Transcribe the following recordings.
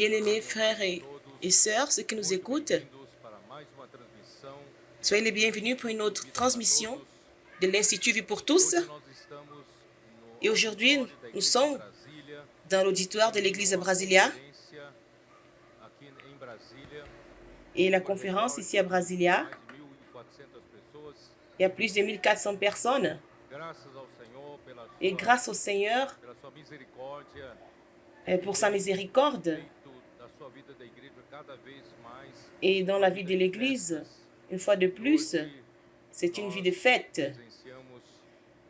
Bien-aimés frères et sœurs, ceux qui nous écoutent, soyez les bienvenus pour une autre transmission de l'Institut Vie pour tous. Et aujourd'hui, nous sommes dans l'auditoire de l'église de Brasilia et la conférence ici à Brasilia. Il y a plus de 1400 personnes. Et grâce au Seigneur pour sa miséricorde et dans la vie de l'Église, une fois de plus, c'est une vie de fête.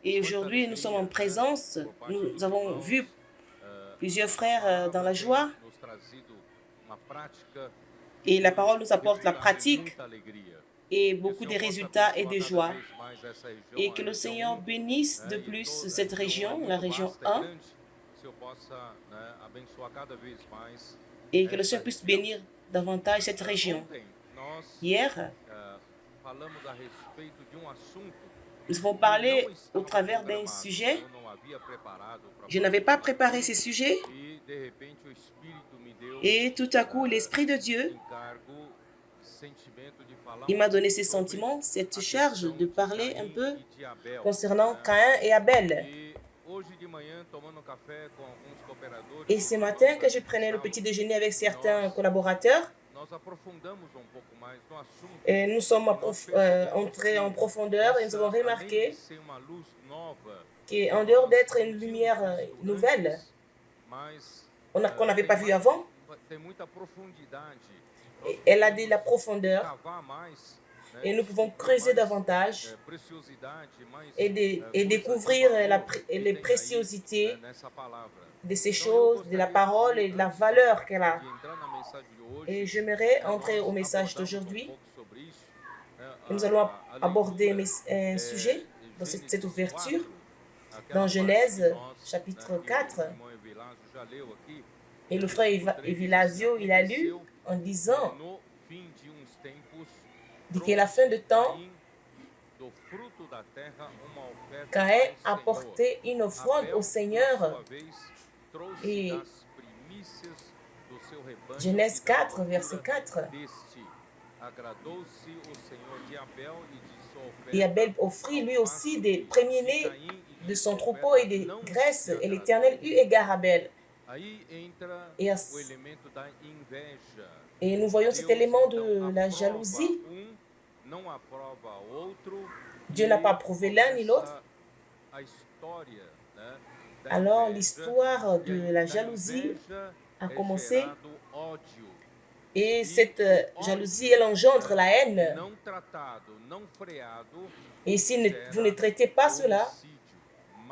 Et aujourd'hui, nous sommes en présence. Nous avons vu plusieurs frères dans la joie. Et la parole nous apporte la pratique et beaucoup de résultats et de joie. Et que le Seigneur bénisse de plus cette région, la région 1. Et que le Seigneur puisse bénir davantage cette région. Hier, nous avons parlé au travers d'un sujet. Je n'avais pas préparé ce sujet. Et tout à coup, l'Esprit de Dieu, il m'a donné ce sentiment, cette charge de parler un peu concernant Caïn et Abel. Et ce matin, que je prenais le petit déjeuner avec certains collaborateurs, et nous sommes entrés en profondeur et nous avons remarqué qu'en dehors d'être une lumière nouvelle, qu'on n'avait pas vue avant, elle a de la profondeur et nous pouvons creuser davantage et découvrir les préciosités de ces choses, de la parole et de la valeur qu'elle a. Et j'aimerais entrer au message d'aujourd'hui. Nous allons aborder un sujet dans cette ouverture, dans Genèse chapitre 4. Et le frère Evilásio, il a lu en disant qu'à la fin de temps, Caïn a porté une offrande au Seigneur. Et Genèse 4, verset 4. Et Abel offrit lui aussi des premiers-nés de son troupeau et des graisses, et l'Éternel eut égard à Abel. Et nous voyons cet élément de la jalousie. Dieu n'a pas approuvé l'un ni l'autre. Alors l'histoire de la jalousie a commencé. Et cette jalousie, elle engendre la haine. Et si vous ne traitez pas cela,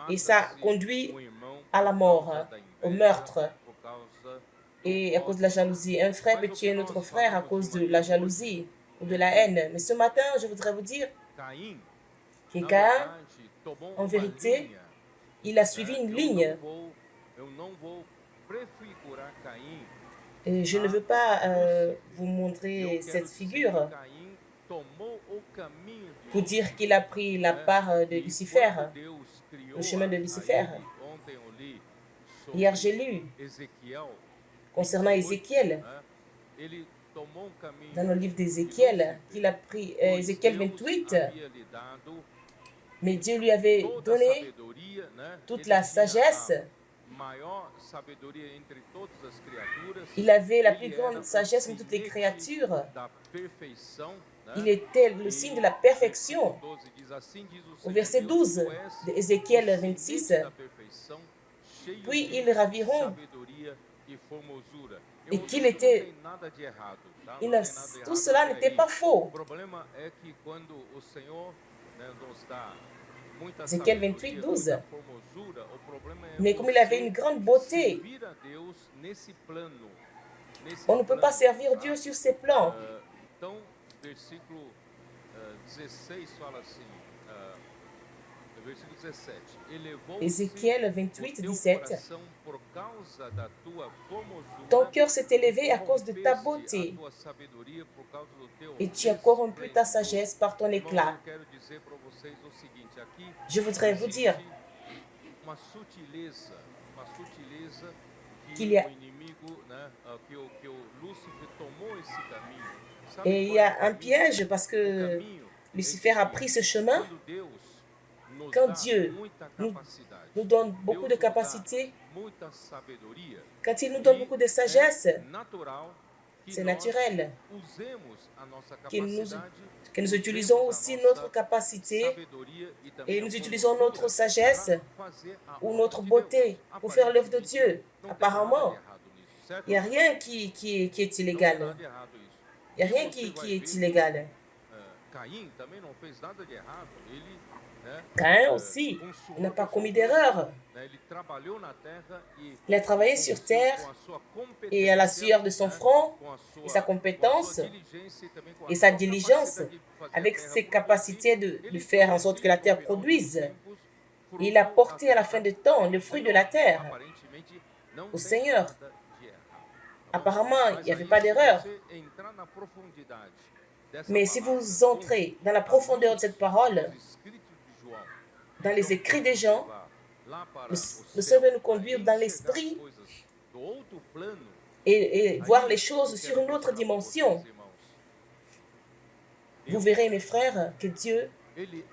et ça conduit à la mort, au meurtre. Et à cause de la jalousie, un frère peut tuer notre frère à cause de la jalousie ou de la haine. Mais ce matin, je voudrais vous dire que Caïn, en vérité, il a suivi une ligne. Et je ne veux pas vous montrer cette figure pour dire qu'il a pris la part de Lucifer, le chemin de Lucifer. Hier, j'ai lu concernant Ézéchiel, dans le livre d'Ézéchiel, qu'il a pris Ézéchiel 28, mais Dieu lui avait donné toute la sagesse. Il avait la plus grande sagesse de toutes les créatures. Il était le signe de la perfection. Au verset 12 d'Ézéchiel 26, puis ils raviront et qu'il était... tout cela n'était pas faux. Ézéchiel 28, 12. Mais comme il avait une grande beauté, on ne peut pas servir Dieu sur ses plans. Ézéchiel 28, 17. Ton cœur s'est élevé à cause de ta beauté et tu as corrompu ta sagesse par ton éclat. Je voudrais vous dire qu'il y a, et il y a un piège parce que Lucifer a pris ce chemin. Quand Dieu nous donne beaucoup de capacités, quand il nous donne beaucoup de sagesse, c'est naturel que nous utilisons aussi notre capacité et nous utilisons notre sagesse ou notre beauté pour faire l'œuvre de Dieu. Apparemment, il n'y a rien qui est illégal. Il n'y a rien qui est illégal. Caïn aussi, il n'a pas commis d'erreur. Il a travaillé sur terre et à la sueur de son front et sa compétence et sa diligence, avec ses capacités de faire en sorte que la terre produise. Il a porté à la fin des temps le fruit de la terre au Seigneur. Apparemment, il n'y avait pas d'erreur. Mais si vous entrez dans la profondeur de cette parole, dans les écrits des gens, le Seigneur veut nous conduire dans l'esprit et voir les choses sur une autre dimension. Vous verrez, mes frères, que Dieu, il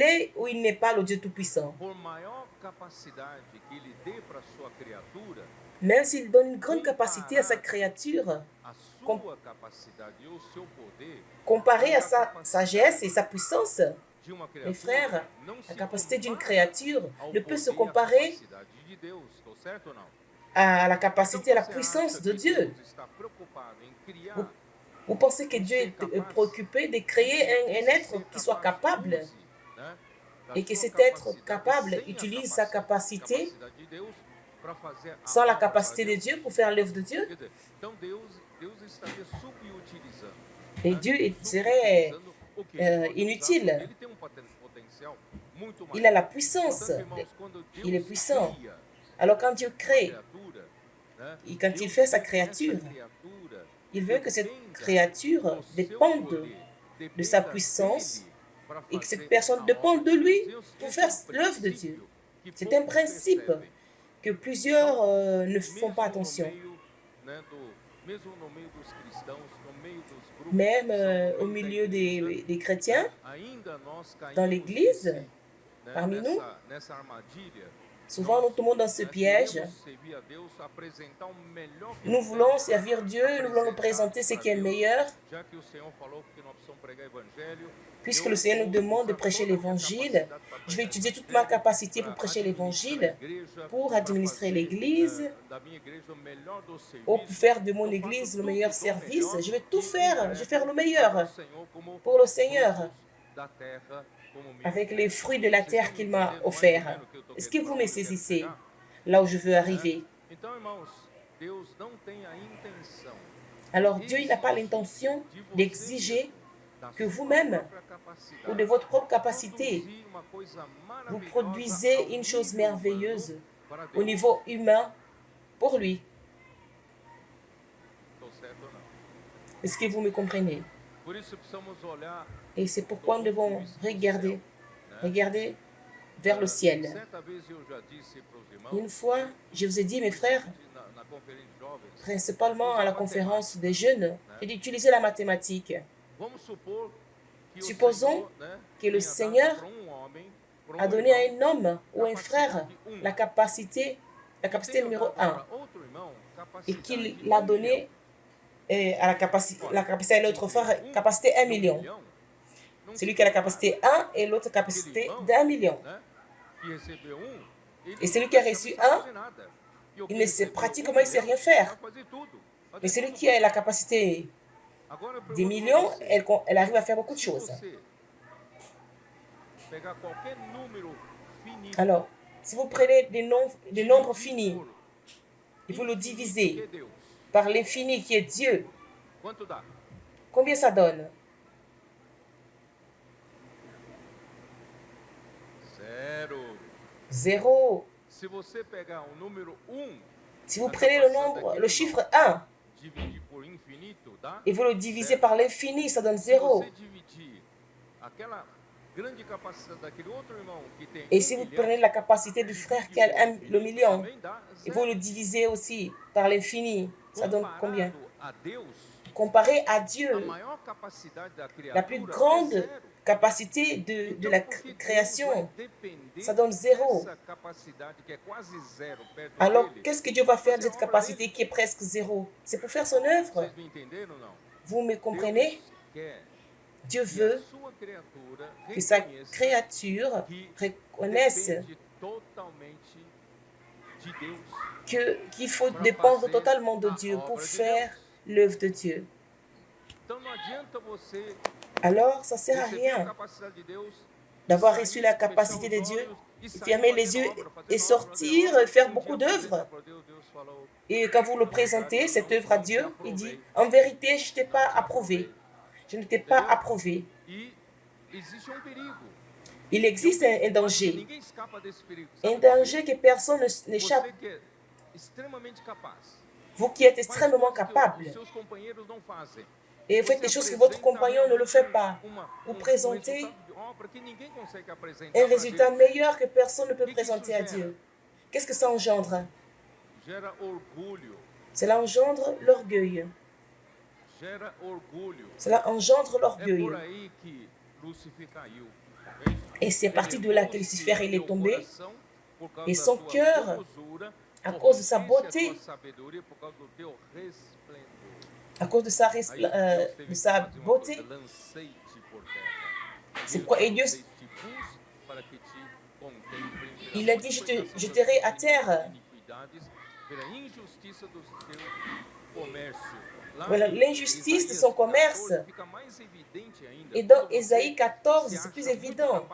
est ou il n'est pas le Dieu Tout-Puissant. Même s'il donne une grande capacité à sa créature, comparé à sa sagesse et sa puissance, mes frères, la capacité d'une créature ne peut se comparer à la capacité, à la puissance de Dieu. Vous pensez que Dieu est préoccupé de créer un être qui soit capable et que cet être capable utilise sa capacité sans la capacité de Dieu pour faire l'œuvre de Dieu? Et Dieu serait inutile. Il a la puissance. Il est puissant. Alors quand Dieu crée, et quand il fait sa créature, il veut que cette créature dépende de sa puissance et que cette personne dépende de lui pour faire l'œuvre de Dieu. C'est un principe que plusieurs ne font pas attention. Même au milieu des chrétiens, dans l'Église, parmi nous, souvent nous tombons dans ce piège. Nous voulons servir Dieu, nous voulons nous présenter ce qui est meilleur. Puisque le Seigneur nous demande de prêcher l'Évangile, je vais utiliser toute ma capacité pour prêcher l'Évangile, pour administrer l'Église, ou pour faire de mon Église le meilleur service. Je vais tout faire, je vais faire le meilleur pour le Seigneur, avec les fruits de la terre qu'il m'a offert. Est-ce que vous me saisissez là où je veux arriver? Alors Dieu, il n'a pas l'intention d'exiger que vous-même, ou de votre propre capacité, vous produisez une chose merveilleuse au niveau humain pour lui. Est-ce que vous me comprenez? Et c'est pourquoi nous devons regarder vers le ciel. Une fois, je vous ai dit, mes frères, principalement à la conférence des jeunes, j'ai d'utiliser la mathématique. Supposons que le Seigneur a donné à un homme ou un frère la capacité numéro 1 et qu'il l'a donné à la capacité à un autre frère, capacité 1 million. Celui qui a la capacité 1 et l'autre capacité d'1 million. Et celui qui a reçu 1, il ne sait pratiquement, il ne sait rien faire. Mais celui qui a la capacité des millions, elle arrive à faire beaucoup de choses. Alors, si vous prenez des nombres finis et vous le divisez par l'infini qui est Dieu, combien ça donne? Zéro. Si vous prenez le chiffre 1 et vous le divisez par l'infini, ça donne 0. Et si vous prenez la capacité du frère qui a le million et vous le divisez aussi par l'infini, ça donne combien? Comparé à Dieu, la plus grande capacité de la création, ça donne zéro. Alors, qu'est-ce que Dieu va faire de cette capacité qui est presque zéro? C'est pour faire son œuvre. Vous me comprenez? Dieu veut que sa créature reconnaisse qu'il faut dépendre totalement de Dieu pour faire l'œuvre de Dieu. Alors, ça ne sert à rien d'avoir reçu la capacité de Dieu, fermer les yeux et sortir, faire beaucoup d'œuvres. Et quand vous le présentez, cette œuvre à Dieu, il dit, en vérité, je ne t'ai pas approuvé. Je ne t'ai pas approuvé. Il existe un danger. Un danger que personne n'échappe. Vous qui êtes extrêmement capable. Et vous faites des choses que votre compagnon ne le fait pas. Vous présentez un résultat meilleur que personne ne peut présenter à Dieu. Qu'est-ce que ça engendre? Cela engendre l'orgueil. Cela engendre l'orgueil. Et c'est parti de là que Lucifer il est tombé. Et son cœur, à cause de sa beauté, à cause de sa beauté, c'est pourquoi Dieu, il a dit, je te jeterai à terre. Voilà, l'injustice de son commerce. Et dans Ésaïe 14, c'est plus évident.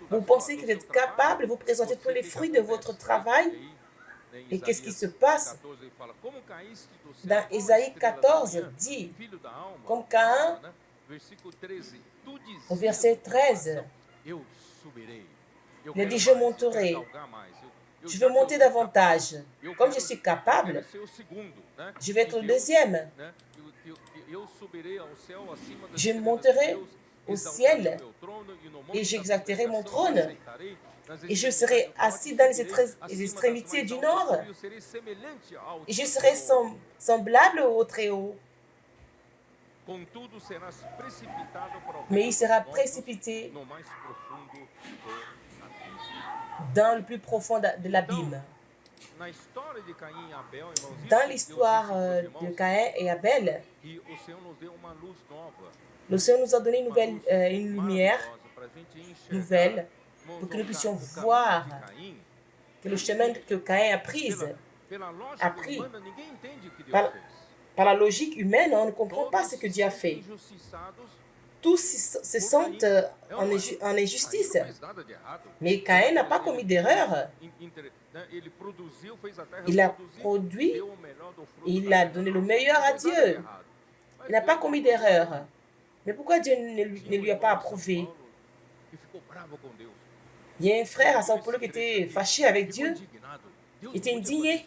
Vous pensez que vous êtes capable, vous présentez tous les fruits de votre travail. Et qu'est-ce qui se passe? Dans Ésaïe 14, dit, comme Caïn, au verset 13, il a dit, je monterai. Je veux monter davantage. Comme je suis capable, je vais être le deuxième. Je monterai au ciel et j'exalterai mon trône. Et je serai assis dans les extrémités du nord. Et je serai semblable au Très-Haut. Mais il sera précipité dans le plus profond de l'abîme. Dans l'histoire de Caïn et Abel, le Seigneur nous a donné une lumière nouvelle pour que nous puissions voir que le chemin que Caïn a pris. Par la logique humaine, on ne comprend pas ce que Dieu a fait. Tous se sentent en injustice. Mais Caïn n'a pas commis d'erreur. Il a produit, il a donné le meilleur à Dieu. Il n'a pas commis d'erreur. Mais pourquoi Dieu ne lui a pas approuvé? Il y a un frère à Sao Paulo qui était fâché avec Dieu. Il était indigné.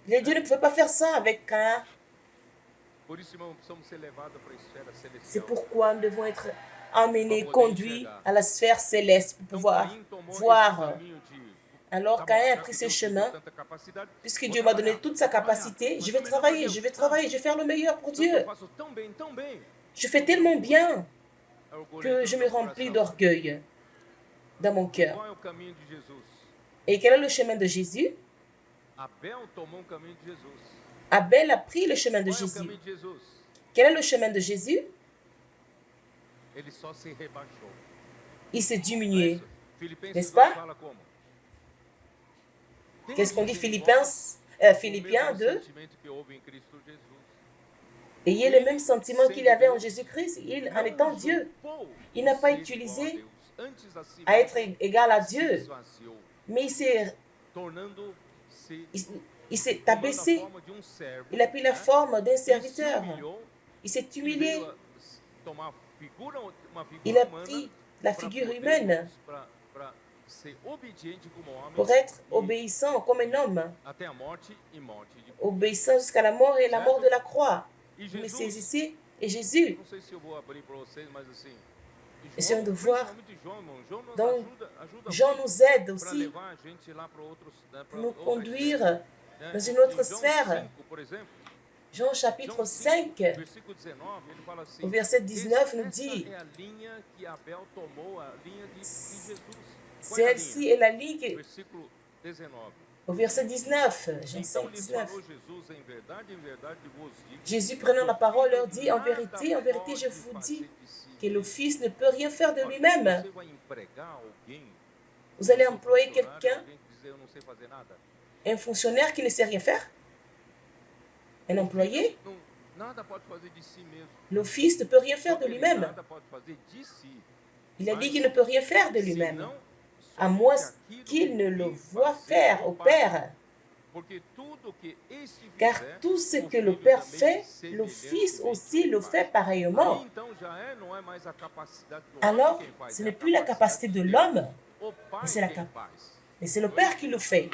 Les Dieu ne pouvait pas faire ça avec Caïn. C'est pourquoi nous devons être emmenés, conduits à la sphère céleste pour pouvoir voir. Alors Caïn a pris ce chemin. Puisque Dieu m'a donné toute sa capacité, je vais travailler, je vais faire le meilleur pour Dieu. Je fais tellement bien que je me remplis d'orgueil dans mon cœur. Et quel est le chemin de Jésus? Abel a pris le chemin de Jésus. Quel est le chemin de Jésus? Il s'est diminué, n'est-ce pas? Qu'est-ce qu'on dit Philippiens 2? Ayez le même sentiment qu'il avait en Jésus-Christ, en étant Dieu. Il n'a pas utilisé à être égal à Dieu, mais il s'est abaissé. Il a pris la forme d'un serviteur. Il s'est humilié. Il a pris la figure humaine pour être obéissant comme un homme. Obéissant jusqu'à la mort et la mort de la croix. Vous me saisissez? Et Jésus, essayons de voir, donc Jean nous aide aussi pour nous conduire dans une autre sphère. Jean chapitre 5, au verset 19, nous dit, celle-ci est la ligne, au verset 19, Jean 5, 19. Jésus prenant la parole leur dit, en vérité, je vous dis que le Fils ne peut rien faire de lui-même. Vous allez employer quelqu'un, un fonctionnaire qui ne sait rien faire? Un employé? Le Fils ne peut rien faire de lui-même. Il a dit qu'il ne peut rien faire de lui-même, à moins qu'il ne le voie faire au Père. Car tout ce que le Père fait, le Fils aussi le fait pareillement. Alors, ce n'est plus la capacité de l'homme, mais c'est le Père qui le fait.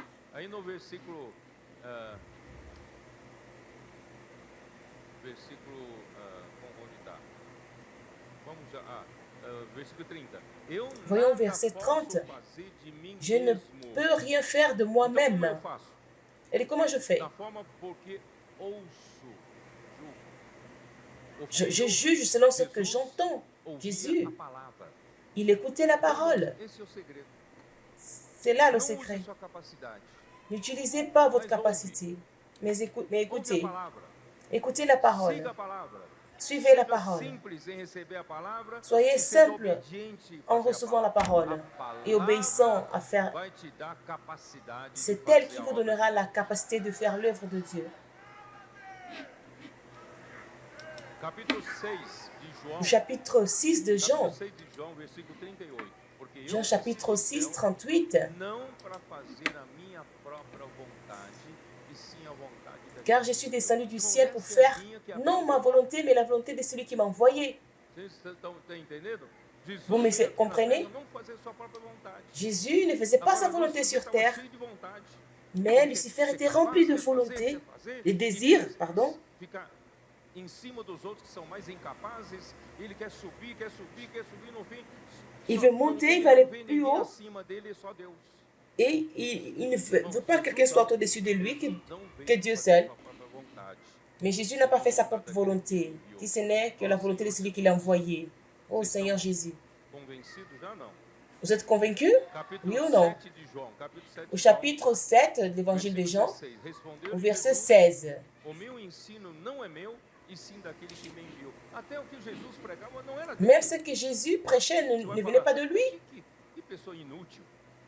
Voyons verset 30. Je ne peux rien faire de moi-même. Et comment je fais? Je juge selon ce que j'entends. Jésus, il écoutait la parole. C'est là le secret. N'utilisez pas votre capacité, mais écoutez. Écoutez la parole. Suivez la parole. Soyez simple en recevant la parole et obéissant à faire. C'est elle qui vous donnera la capacité de faire l'œuvre de Dieu. Au chapitre 6 de Jean. Jean chapitre 6, 38. Car je suis descendu du ciel pour faire non ma volonté, mais la volonté de celui qui m'a envoyé. Vous me comprenez? Jésus ne faisait pas sa volonté sur terre, mais Lucifer était rempli de volonté, de désir, pardon. Il veut monter, il va aller plus haut. Et il ne veut pas que quelqu'un soit au-dessus de lui, que Dieu seul. Mais Jésus n'a pas fait sa propre volonté, si ce n'est que la volonté de celui qui l'a envoyé. Oh Seigneur Jésus. Vous êtes convaincus? Oui ou non? Au chapitre 7 de l'évangile de Jean, au verset 16. Même ce que Jésus prêchait ne venait pas de lui.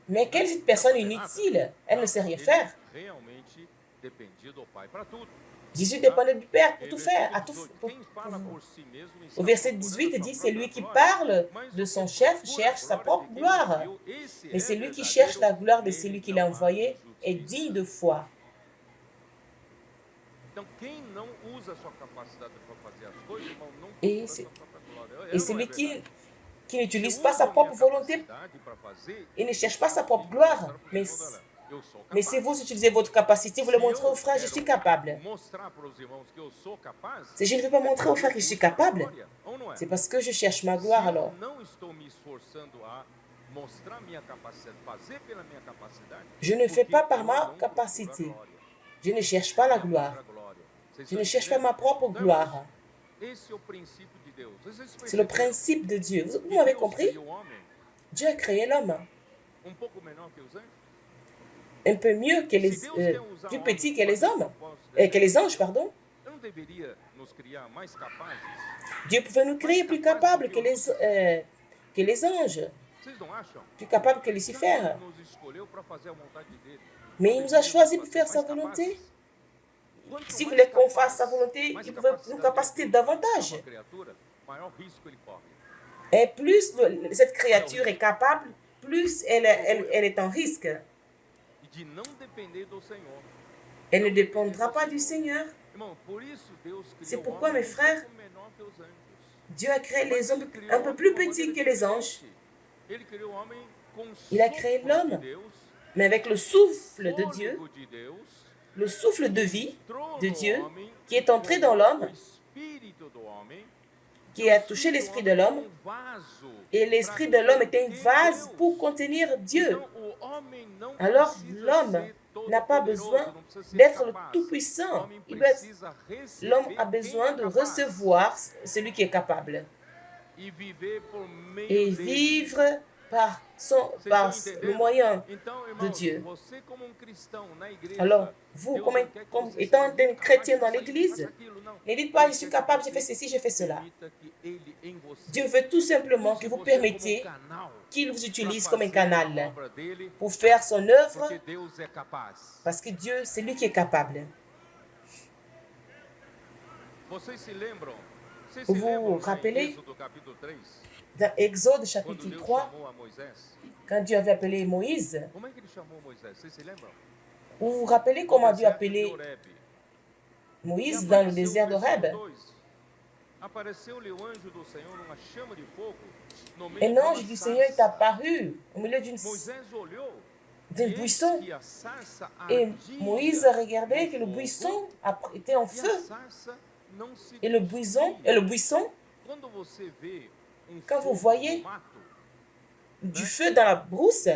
Mais quelle personne inutile, elle ne sait rien faire. Jésus dépendait du Père pour tout faire. Au verset 18, il dit, c'est lui qui parle de son chef, cherche sa propre gloire. Mais c'est lui qui cherche la gloire de celui qui l'a envoyé est digne de foi. Et celui qui n'utilise pas sa propre volonté, il ne cherche pas sa propre gloire. Mais si vous utilisez votre capacité, vous le montrez aux frères, je suis capable. Si je ne veux pas montrer aux frères que je suis capable, c'est parce que je cherche ma gloire alors. Je ne fais pas par ma capacité. Je ne cherche pas la gloire. Je ne cherche pas ma propre gloire. C'est le principe de Dieu. Vous m'avez compris? Dieu a créé l'homme. Un peu mieux que plus petit que les hommes, que les anges, pardon. Dieu pouvait nous créer plus capables que les anges, plus capables que Lucifer. Mais il nous a choisis pour faire sa volonté. Si vous voulez qu'on fasse sa volonté, il pouvait nous capaciter davantage. Et plus cette créature est capable, plus elle est en risque. Elle ne dépendra pas du Seigneur. C'est pourquoi, mes frères, Dieu a créé les hommes un peu plus petits que les anges. Il a créé l'homme, mais avec le souffle de Dieu, le souffle de vie de Dieu qui est entré dans l'homme. qui a touché l'esprit de l'homme. Et l'esprit de l'homme est un vase pour contenir Dieu. Alors, l'homme n'a pas besoin d'être le Tout-Puissant. L'homme a besoin de recevoir celui qui est capable. Et vivre par le moyen de Dieu. Alors, vous, comme étant un chrétien dans l'Église, ne dites pas, je suis capable, j'ai fait ceci, j'ai fait cela. Dieu veut tout simplement que vous permettiez qu'il vous utilise comme un canal pour faire son œuvre, parce que Dieu, c'est lui qui est capable. Vous vous rappelez, dans Exode chapitre 3, quand Dieu avait appelé Moïse, vous vous rappelez comment Dieu a appelé Moïse dans le désert d'Horeb? Un ange du Seigneur est apparu au milieu d'un buisson. Et Moïse a regardé que le buisson était en feu. Et le buisson, quand vous voyez du feu dans la brousse,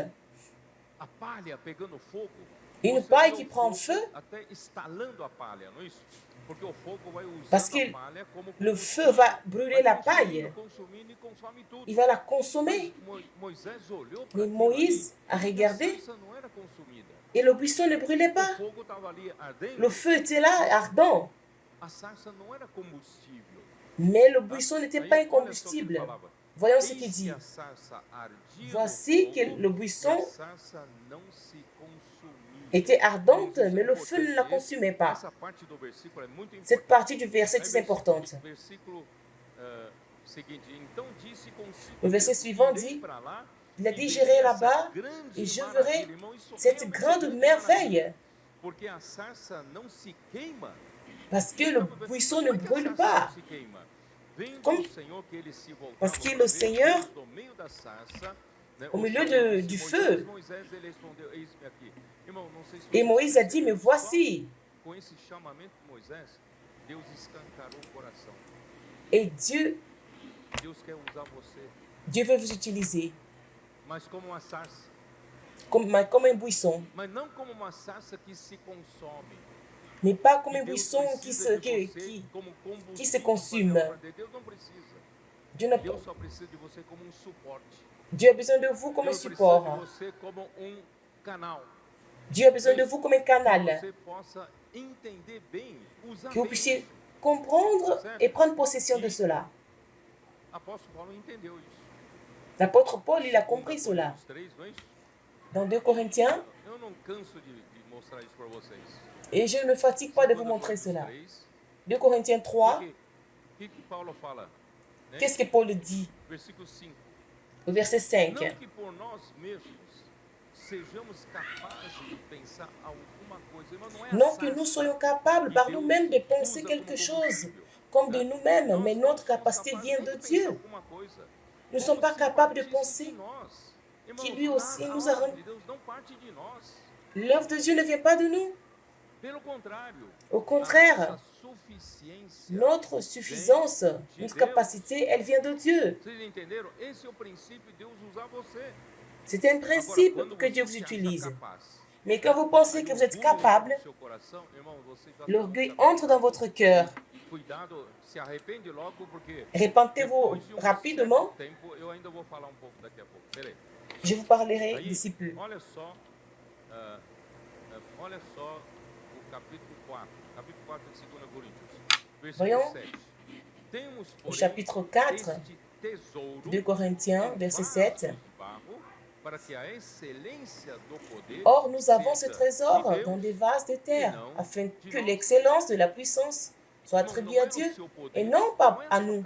une paille qui prend feu, parce que le feu va brûler la paille, il va la consommer. Mais Moïse a regardé et le buisson ne brûlait pas. Le feu était là, ardent. Mais le buisson n'était pas incombustible. Voyons ce qu'il dit. Voici que le buisson était ardente, mais le feu ne la consumait pas. Cette partie du verset est importante. Le verset suivant dit, il a dit, j'irai là-bas et je verrai cette grande merveille. Parce que le buisson ne brûle pas. Parce que le Seigneur, au milieu du feu, et Moïse a dit, mais voici. Et Dieu veut vous utiliser comme un buisson. Mais pas comme un buisson qui se consume. Dieu a besoin de vous comme un support. Dieu a besoin de vous comme un canal. Que vous puissiez comprendre et prendre possession de cela. L'apôtre Paul, il a compris cela. Dans 2 Corinthiens, et je ne me fatigue pas de vous montrer cela. 2 Corinthiens 3, qu'est-ce que Paul dit? Au verset 5. Non que nous soyons capables par nous-mêmes de penser quelque chose comme de nous-mêmes, mais notre capacité vient de Dieu. Nous ne sommes pas capables de penser qu'il lui aussi nous a rendu. L'œuvre de Dieu ne vient pas de nous. Au contraire, notre suffisance, notre capacité, elle vient de Dieu. C'est un principe que Dieu vous utilise. Mais quand vous pensez que vous êtes capable, l'orgueil entre dans votre cœur. Repentez-vous rapidement. Je vous parlerai d'ici peu. Voyons au chapitre 4 de Corinthiens, verset 7. Or, nous avons ce trésor dans des vases de terre, afin que l'excellence de la puissance soit attribuée à Dieu et non pas à nous.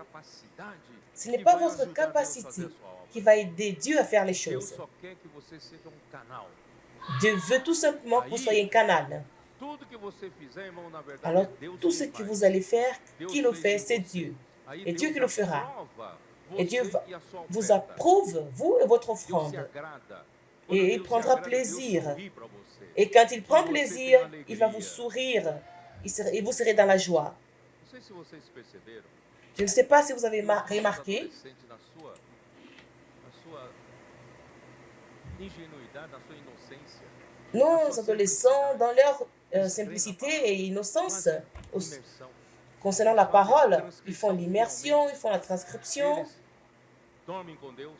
Ce n'est pas votre capacité qui va aider Dieu à faire les choses. Dieu veut tout simplement que vous soyez un canal. Alors, tout ce que vous allez faire, qui le fait, c'est Dieu. Et Dieu qui le fera. Et Dieu vous approuve, vous et votre offrande. Et il prendra plaisir. Et quand il prend plaisir, il va vous sourire. Et vous serez dans la joie. Je ne sais pas si vous avez remarqué, adolescentes na sua ingenuidade, na sua inocência, na nos sua adolescents, simplicidade, dans leur eles creem na simplicité palavra, et innocence, fazem aussi, imersão, concernant eles la fazem a parole, ils font transcrição l'immersion, ils fielmente, font la transcription, eles dormem com Deus,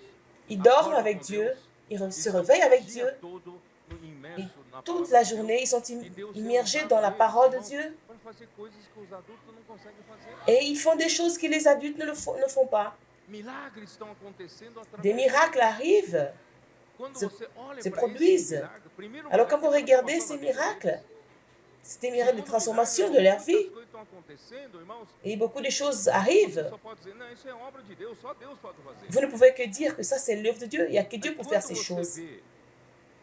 ils dorment acordam avec com Dieu, Deus, ils e se estão réveillent o avec dia Dieu, todo et imerso na toute palavra la de Deus, journée, ils sont e Deus tem immergés dans usado la eles, parole de irmãos, Dieu, para fazer coisas que os adultos não conseguem fazer. et ils font des choses que les adultes ne font pas. Milagres estão acontecendo Des através miracles deles. arrivent, Quando se, você olha se para esses produisent. milagres, primeiro Alors quand milagre vous é a regardez transformação ces da vida miracles, deles. c'est des miracles de Segundo milagre, transformation de irmãos, leur muitas vie. coisas estão acontecendo, irmãos. Et beaucoup de choses Você arrivent. só pode dizer, não, isso é obra de Deus, só Deus pode fazer. Vous ne pouvez que dire que ça, c'est l'œuvre de Dieu. Il n'y a que Aí Dieu pour faire quando ces você choses. vê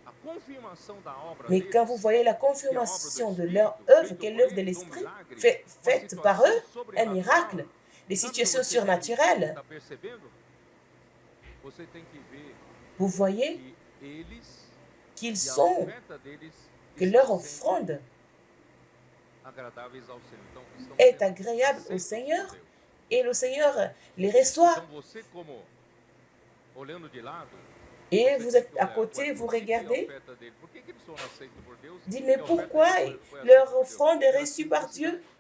a confirmação da obra Mais quand vous deles, voyez la que é a obra do confirmation de Espírito, leur œuvre, feito qui est por l'œuvre de eles, um l'Esprit, milagre, uma faite par situação eux, un sobrenatural, miracle, des sabe que situations você tem que surnaturelles, estar percebendo? Você tem que ver vous voyez que eles qu'ils e a sont, oferta deles que estão leur sendo offrande agradáveis ao Senhor. Então, estão est sendo agréable au aceitos por Seigneur Deus. et le Seigneur les reçoit. Então você como olhando de lado, Et você vous tem êtes que à olhar, côté, ué, vous por que que a regardez, oferta dele, por que que eles foram aceitos por Deus? dites, E mais a oferta pourquoi dele foi aceita leur por Deus? offrande est Pela reçue par Dieu? simplicidade,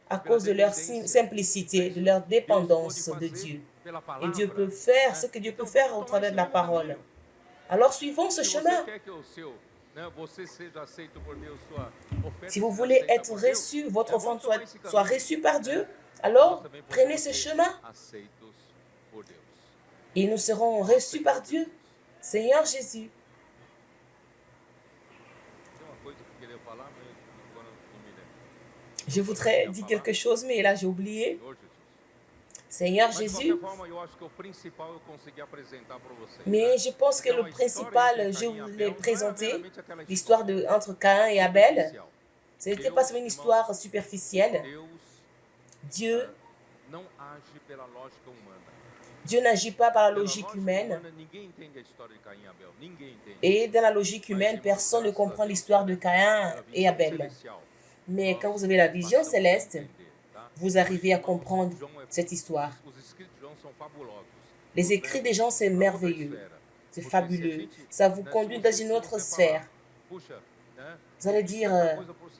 À pela cause de leur dependência. simplicité, de leur Deus pôde dépendance de fazer Dieu. pela Et Dieu palavra, peut faire né? ce que Dieu peut Então faire vamos au tomar travers esse de la mesmo parole. caminho. Alors suivons ce Se você chemin. quer que o seu, né, você seja aceito por Deus, sua oferta Si vous seja voulez aceita être por Deus, reçu, votre vamos offrande tomar esse soit caminho, reçue par né? Dieu, Nós alors também prenez podemos ce ser chemin aceitos por Deus. et nous serons Ó reçus par Senhor Dieu. Jesus. Seigneur Jésus, Tem uma coisa que eu queria falar, mas agora não me lembro. je voudrais dire quelque chose, mais là j'ai oublié. Senhor Jesus. Seigneur Mas de Jésus, qualquer forma, eu acho que o principal eu consegui apresentar para vocês. mais je pense que Então, le a história principal, entre je Caim e vous Abel l'ai não era présenté, meramente aquela l'histoire história entre Caïn et Abel. superficial. Ce n'était pas seulement une histoire superficielle. Deus Dieu, não age pela lógica humana. Dieu n'agit pas par la Pela logique lógica humaine. humana, ninguém entende a história de Caim e Abel. Ninguém entende. Et dans la logique Mas, humaine, irmãos, personne ne graças a comprend Deus, l'histoire de Caïn pela et visão Abel. celestial, Mais nós quand vous avez la vision passamos a céleste, entender, tá? vous arrivez à Irmãos, comprendre João cette histoire. Os escritos de João são fabulosos. Les écrits des gens, c'est merveilleux, c'est fabuleux. Ça vous conduit dans une autre sphère. Puxa, né? Vous allez dire,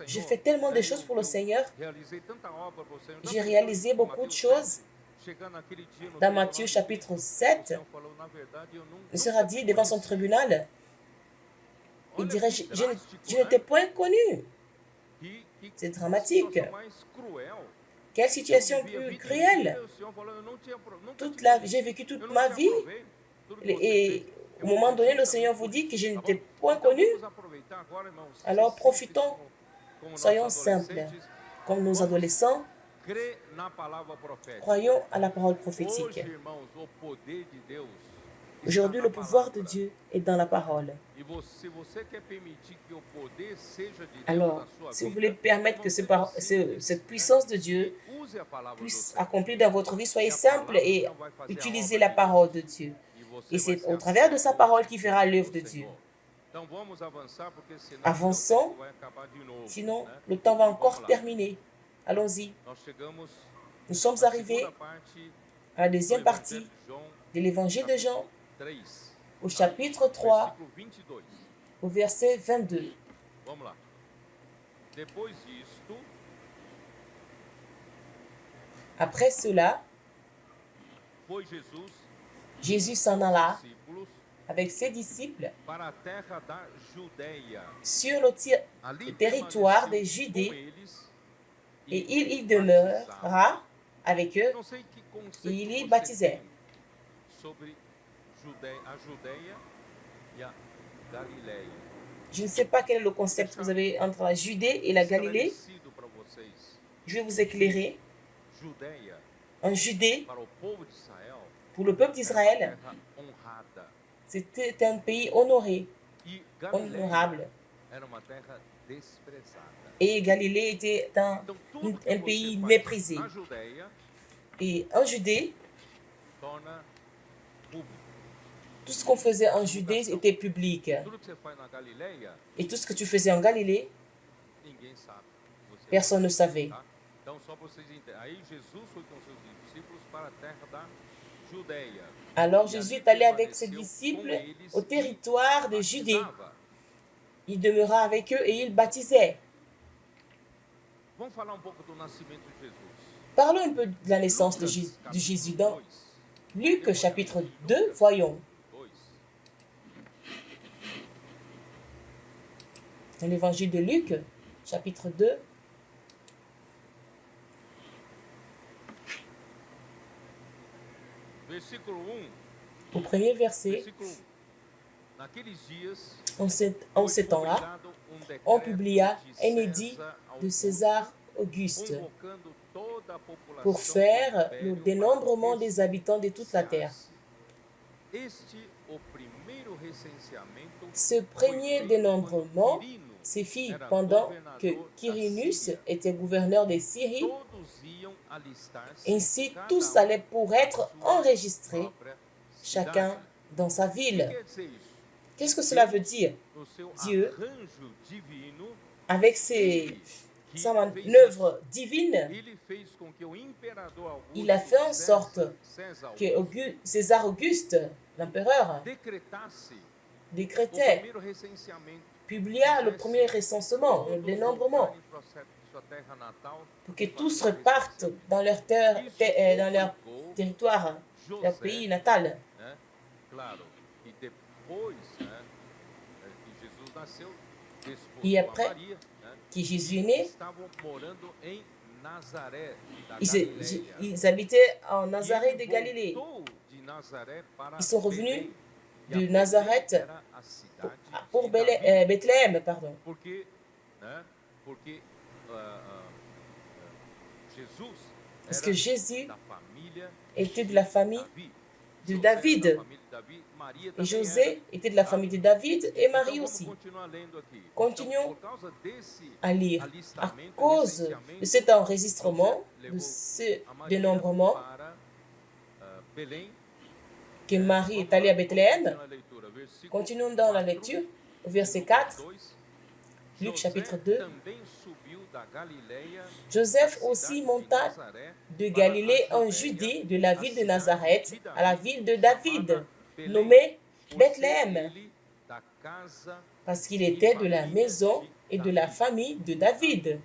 j'ai fait tellement de choses pour le Seigneur, Realizei tanta obra para o Senhor. j'ai réalisé beaucoup de choses. Chegando naquele dia no Dans tribunal, Matthieu chapitre 7, o Senhor falou, na verdade, eu não- il sera dit devant son tribunal, il Olha dirait, que je drástico, ne t'ai né? point connu. Que C'est dramatique. situação mais cruel. Quelle Eu situation vivi a plus vida cruelle. inteira, o Senhor falou, eu não tinha nunca Toute te la, vi. j'ai vécu toute Eu não ma te vie. aprovei. Tudo que você Et fez, au eu moment donné, le fiz Seigneur também vous por dit que je ne tá t'ai bom? point Então, connu. vamos aproveitar agora, irmãos, ser Alors simples profitons, como nossos soyons simples. adolescentes. Comme nos Vamos adolescents, crer na palavra profética. croyons à la parole prophétique. Hoje, irmãos, o poder de Deus está Aujourd'hui, na le pouvoir de palavra. Dieu est dans la parole. E se você quer permitir que o poder seja de Deus Alors, na sua si vous vida, voulez permettre que cette puissance de Dieu use a palavra do puisse Senhor. accomplir dans votre vie, soyez E a simple palavra do et Senhor vai fazer a utilisez obra la de parole Deus. de Dieu. E você Et vai c'est ser au travers de sa aceito parole qu'il fera l'œuvre do de Dieu. Senhor. Então vamos avançar, porque senão Avançons, o tempo vai acabar de novo, Sinon, né? le temps va Vamos encore lá. terminer. Allons-y. Nós chegamos Nous sommes na arrivés segunda parte à la do deuxième partie Evangelho de João, de l'évangile de Jean, 3, au chapitre 3, versículo 22. au verset 22. Vamos lá. Depois disto, Après cela, foi Jesus Jésus s'en alla discípulos avec ses disciples para a terra da Judéia. sur le Ali territoire des permaneceu Judées com eles et il y batizava. demeura avec eux. Não sei que conceito E ele você batizait. tem sobre a Judéia e a Galileia. Je ne sais pas quel est le concept que vous avez entre la Judée et la Galilée. Esclarecido para vocês. Je vais vous éclairer. Judéia, En Judée, para o povo de Israel, pour le peuple era uma d'Israël, terra honrada. c'était un pays honoré, E Galileia honorable. era uma terra desprezada. Et Galilée était Então, tudo que un você pays faz méprisé. na Judéia Et en Judée, torna público. tout ce qu'on faisait en Judée était public. Tudo que você faz na Galileia, Et tout ce que tu faisais en Galilée, ninguém sabe. Você personne ne savait. tá? Então, só para vocês entenderem. Aí Jesus foi com seus discípulos Alors Jésus est allé avec ses disciples au territoire de Judée. Il demeura avec eux et il baptisait. Parlons un peu de la naissance de Jésus dans Luc chapitre 2, voyons. Dans l'évangile de Luc, chapitre 2. Au premier verset, en ces temps-là, on publia un édit de César Auguste pour faire le dénombrement des habitants de toute la terre. Ce premier dénombrement se fit pendant que Quirinus était gouverneur de Syrie. Ainsi, tous allaient pour être enregistrés, chacun dans sa ville. Qu'est-ce que cela veut dire? Dieu, avec sa manœuvre divine, il a fait en sorte que César Auguste, l'empereur, décrétait, publia le premier recensement, le dénombrement, pour que tous repartent dans leur territoire, leur pays natal. Et après que Jésus est né, ils habitaient en Nazareth de Galilée. Ils sont revenus de Nazareth pour Bethléem, pardon. Parce que Jésus était de la famille de David. Et José était de la famille de David et Marie aussi. Continuons à lire. À cause de cet enregistrement, de ce dénombrement, que Marie est allée à Bethléem, continuons dans la lecture, au verset 4, Luc chapitre 2. Joseph aussi monta de Galilée en Judée, de la ville de Nazareth à la ville de David, nommée Bethléem, parce qu'il était de la maison et de la famille de David,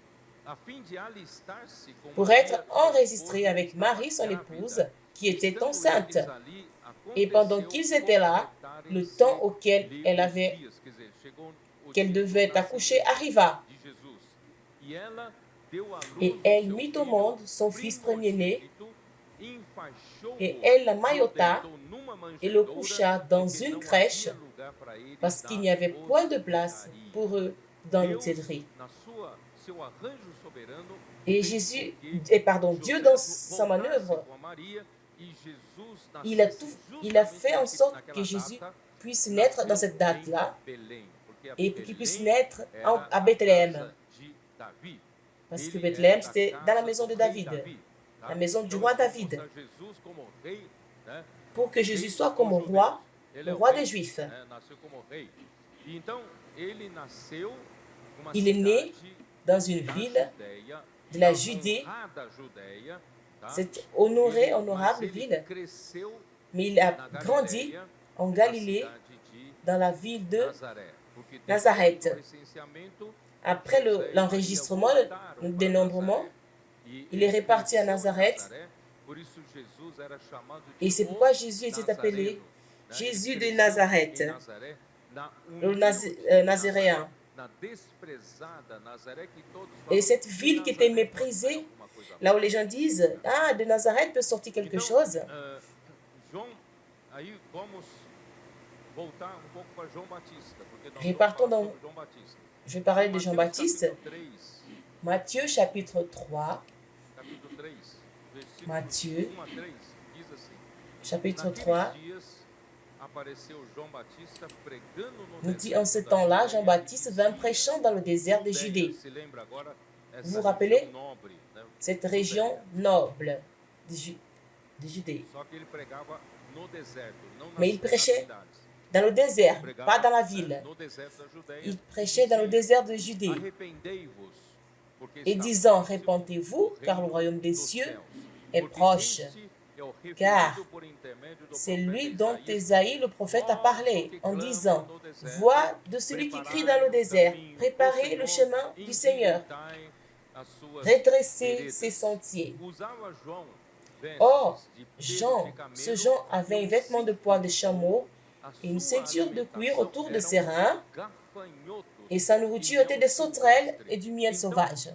pour être enregistré avec Marie, son épouse, qui était enceinte. Et pendant qu'ils étaient là, le temps auquel qu'elle devait accoucher arriva. Et elle mit au monde son fils premier-né, et elle la maillota et le coucha dans une crèche, parce qu'il n'y avait point de place pour eux dans l'hôtellerie. Et Dieu dans sa manœuvre, il a fait en sorte que Jésus puisse naître dans cette date-là, et qu'il puisse naître à Bethléem. Parce que Bethléem, c'était dans la maison de David, la maison du roi David. Pour que Jésus soit comme roi, le roi des Juifs. Il est né dans une ville de la Judée, cette honorable ville, mais il a grandi en Galilée, dans la ville de Nazareth. Après l'enregistrement, le dénombrement, il est reparti à Nazareth. Et c'est pourquoi Jésus était appelé Jésus de Nazareth, le Nazaréen. Et cette ville qui était méprisée, là où les gens disent, ah, de Nazareth peut sortir quelque chose. Repartons dans... Je vais parler de Jean-Baptiste. Matthieu chapitre 3. Matthieu chapitre 3. Nous dit en ce temps-là, Jean-Baptiste vint prêchant dans le désert de Judée. Vous vous rappelez? Cette région noble de Judée. Mais il prêchait dans le désert, pas dans la ville. Il prêchait dans le désert de Judée. Et disant, répentez-vous, car le royaume des cieux est proche. car c'est lui dont Ésaïe le prophète a parlé en disant, « Voix de celui qui crie dans le désert, préparez le chemin du Seigneur, redressez ses sentiers. » Or, ce Jean avait un vêtement de poil de chameau et une ceinture de cuir autour de ses reins, et sa nourriture était des sauterelles et du miel sauvage.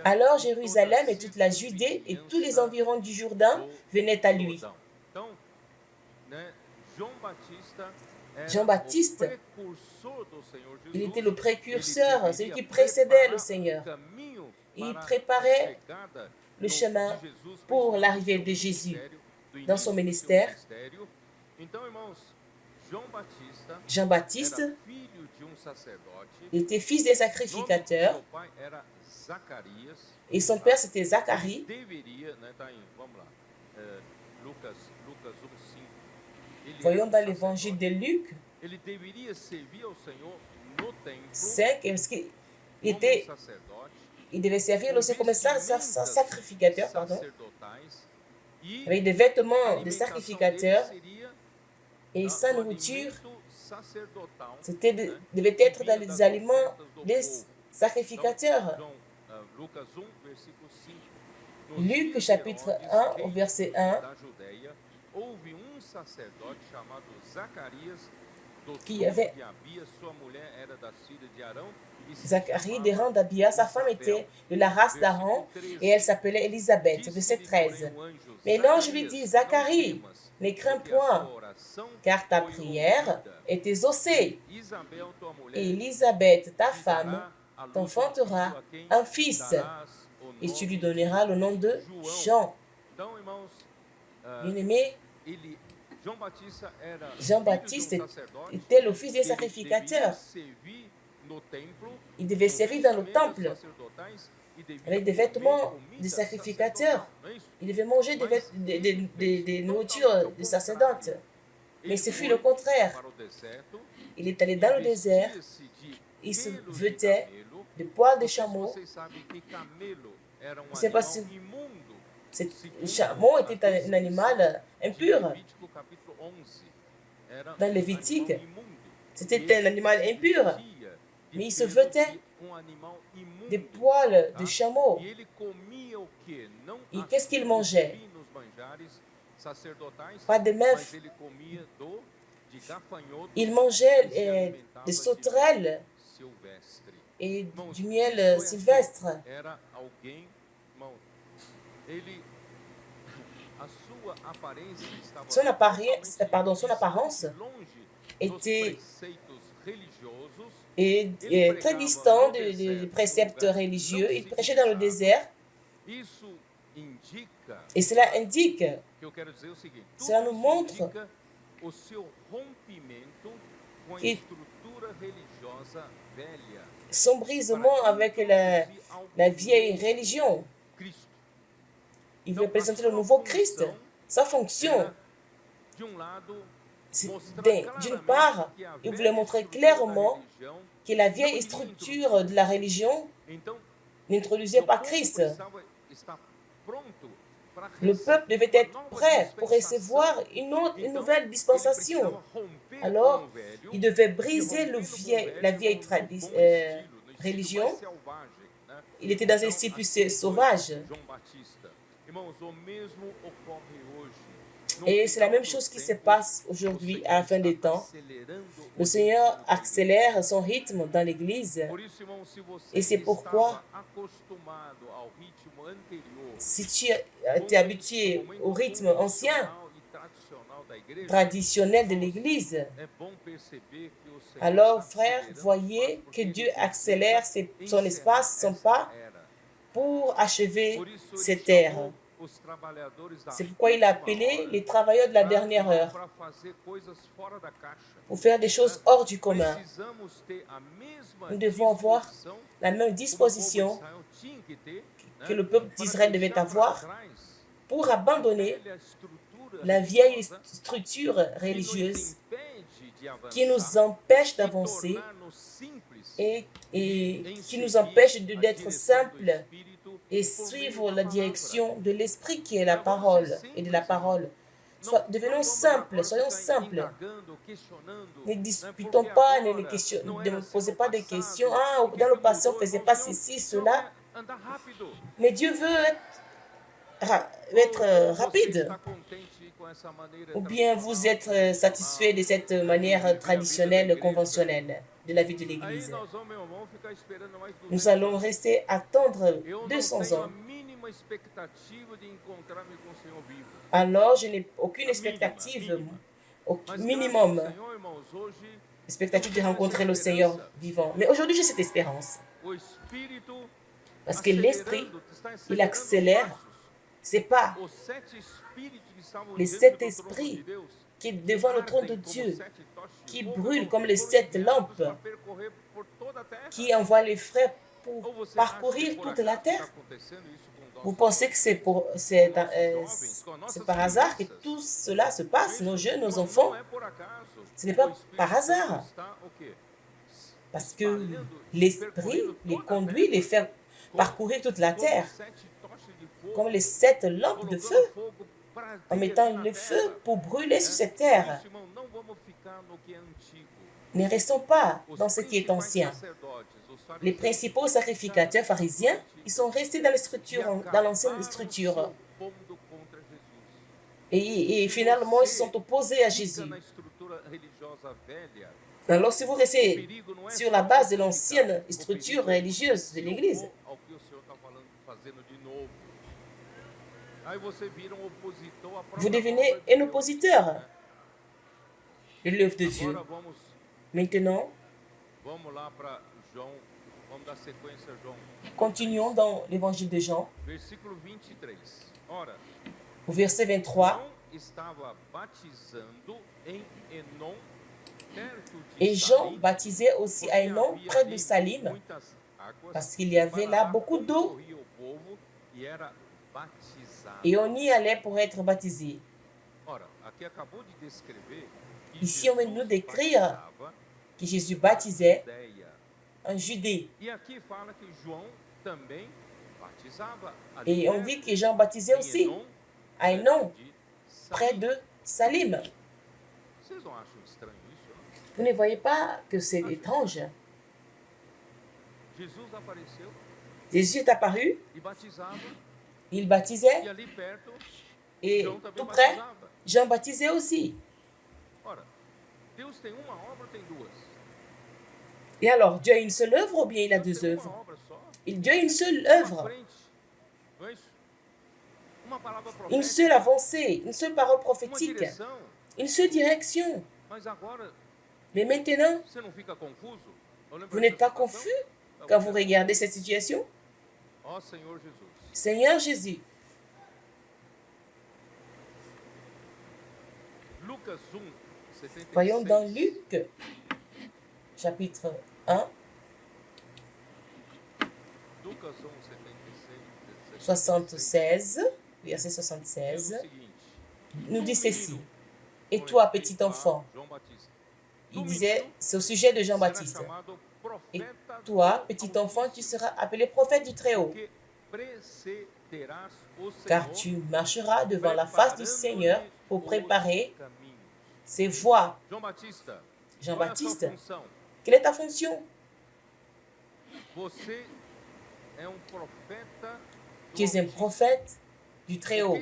Alors Jérusalem et toute la Judée et tous les environs du Jourdain venaient à lui. Jean-Baptiste, il était le précurseur, celui qui précédait le Seigneur. Il préparait le chemin pour l'arrivée de Jésus dans son ministère. Jean-Baptiste était fils d'un sacrificateur et son père c'était Zacharie. Voyons dans l'évangile de Luc 5, il devait servir aussi comme sacrificateur, avec des vêtements de sacrificateur et sa nourriture devait être dans les aliments des sacrificateurs. Luc chapitre 1 au verset 1, qui avait Zacharie des rangs d'Abia, sa femme était de la race d'Aaron et elle s'appelait Élisabeth. Verset 13. Mais l'ange lui dit, Zacharie, ne crains point, car ta prière est exaucée. Et Élisabeth, ta femme, t'enfantera un fils, et tu lui donneras le nom de Jean. Bien-aimé, Jean-Baptiste était le fils des sacrificateurs. Il devait servir dans le temple avec des vêtements de sacrificateurs. Il devait manger des nourritures de sacerdotes. Mais ce fut le contraire. Il est allé dans le désert. Il se vêtait de poils de chameau. Je ne sais pas si le chameau était un animal impur. Dans Lévitique, c'était un animal impur. Mais il se vêtait des poils de chameau. Et qu'est-ce qu'il mangeait? Pas de meuf. Il mangeait des sauterelles et du miel sylvestre. Son apparence était très distant des préceptes religieux. Il prêchait dans le désert. Et cela nous montre que son brisement avec la vieille religion. Il veut présenter le nouveau Christ. Sa fonction, d'une part, il voulait montrer clairement que la vieille structure de la religion n'introduisait pas Christ. Le peuple devait être prêt pour recevoir une nouvelle dispensation. Alors, il devait briser la vieille religion. Il était dans un style plus sauvage. Et c'est la même chose qui se passe aujourd'hui à la fin des temps. Le Seigneur accélère son rythme dans l'Église. Et c'est pourquoi, si tu es habitué au rythme ancien, traditionnel de l'Église, alors, frère, voyez que Dieu accélère son espace, son pas, pour achever cette ère. C'est pourquoi il a appelé les travailleurs de la dernière heure pour faire des choses hors du commun. Nous devons avoir la même disposition que le peuple d'Israël devait avoir pour abandonner la vieille structure religieuse qui nous empêche d'avancer et qui nous empêche d'être simples et suivre la direction de l'Esprit qui est la parole et de la parole. Devenons simples, soyons simples. Ne disputons pas, ne posez pas de questions. Ah, dans le passé, on ne faisait pas ceci, cela. Mais Dieu veut être rapide. Ou bien vous êtes satisfait de cette manière traditionnelle, conventionnelle de la vie de l'Église. Nous allons rester attendre 200 ans. Alors, je n'ai aucune expectative, au minimum, expectative de rencontrer le Seigneur vivant. Mais aujourd'hui, j'ai cette espérance. Parce que l'Esprit, il accélère. Ce n'est pas les 7 esprits qui est devant le trône de Dieu, qui brûlent comme les 7 lampes, qui envoient les frères pour parcourir toute la terre. Vous pensez que c'est par hasard que tout cela se passe, nos jeunes, nos enfants? Ce n'est pas par hasard. Parce que l'Esprit les conduit, les fait parcourir toute la terre, comme les 7 lampes de feu, en mettant le feu pour brûler sur cette terre. Ne restons pas dans ce qui est ancien. Les principaux sacrificateurs pharisiens, ils sont restés dans les structures, dans l'ancienne structure. Et finalement, ils se sont opposés à Jésus. Alors, si vous restez sur la base de l'ancienne structure religieuse de l'Église, vous devenez un oppositeur de l'œuvre de Dieu. Maintenant, continuons dans l'évangile de Jean, au verset 23. Et Jean baptisait aussi à Hénon, près de Salim, parce qu'il y avait là beaucoup d'eau. Et on y allait pour être baptisé. Ici, on vient de nous décrire que Jésus baptisait en Judée. Et on dit que Jean baptisait aussi à Hénon, près de Salim. Vous ne voyez pas que c'est étrange? Jésus est apparu, il baptisait, et tout près, Jean baptisait aussi. Et alors, Dieu a une seule œuvre ou bien il a 2 œuvres? Dieu a une seule œuvre, une seule avancée, une seule parole prophétique, une seule direction. Mais maintenant, vous n'êtes pas confus quand vous regardez cette situation? Seigneur Jésus. Voyons dans Luc, chapitre 1, 76, verset 76, nous dit ceci. Et toi, petit enfant, il disait, c'est au sujet de Jean-Baptiste. Et toi, petit enfant, tu seras appelé prophète du Très-Haut, car tu marcheras devant la face du Seigneur pour préparer ses voies. Jean-Baptiste, quelle est ta fonction? Tu es un prophète du Très-Haut.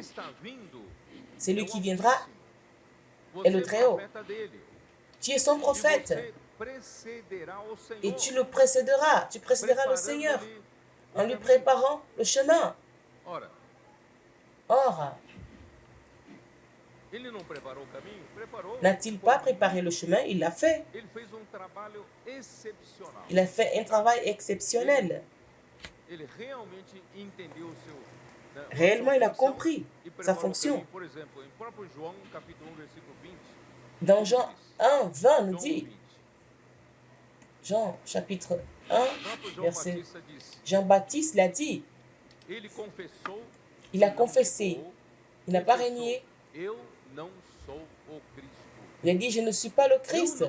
Celui qui viendra est le Très-Haut. Tu es son prophète. Et tu le précéderas. Tu précéderas le Seigneur en lui préparant le chemin. Or, n'a-t-il pas préparé le chemin? Il l'a fait. Il a fait un travail exceptionnel. Réellement, il a compris sa fonction. Dans Jean 1, 20, nous dit, Jean chapitre 1, verset, Jean-Baptiste l'a dit, il a confessé, il n'a pas régné. Il a dit, je ne suis pas le Christ.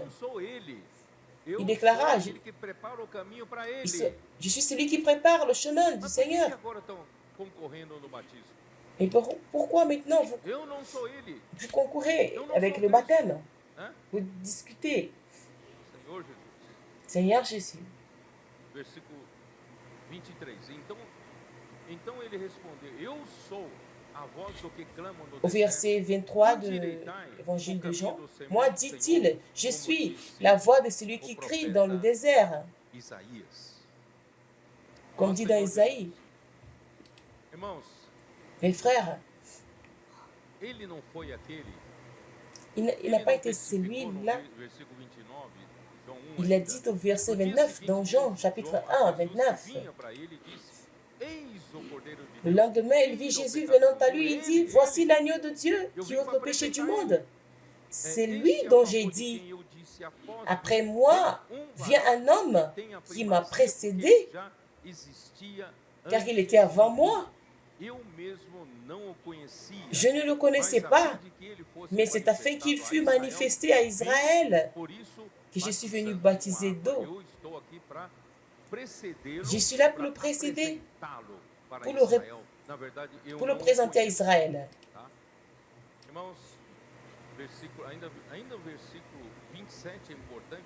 Eu Il déclara, sou aquele que prepara o caminho para ele. je suis celui qui prépare le chemin du Mas por que Seigneur. agora estão concorrendo no batismo? Mais pourquoi maintenant Eu não sou ele. vous concourez Eu não avec sou le Cristo. baptême? Né? Vous discutez. Senhor Jesus. Seigneur Jésus. Versículo 23. Então ele respondeu: Eu sou a voz do que clama no Au deserto. verset 23 de l'évangile de Jean, moi, dit-il, je suis la voix de celui qui crie dans le désert, Isaías. comme Ó dit dans Senhor Isaïe. Jesus. Irmãos, Mes frères, ele não foi aquele. il Ele n'a não pas été testificou celui-là. no versículo 29, João 1 Il a ainda. dit au verset No dia 29 seguinte, dans Jean, chapitre João, 1, Jesus 29. vinha para ele e disse: Eis o Cordeiro de Le Deus. lendemain, il vit Jésus venant à lui. Il dit, voici l'agneau de Dieu qui ôte le péché du monde. C'est lui dont j'ai dit, après moi vient un homme qui m'a précédé, car il était avant moi. Je ne le connaissais pas, mais c'est afin qu'il fût manifesté à Israël que je suis venu baptiser d'eau. Je suis là pour le précéder, pour le présenter à Israël. Irmãos, ainda o versículo 27 é importante.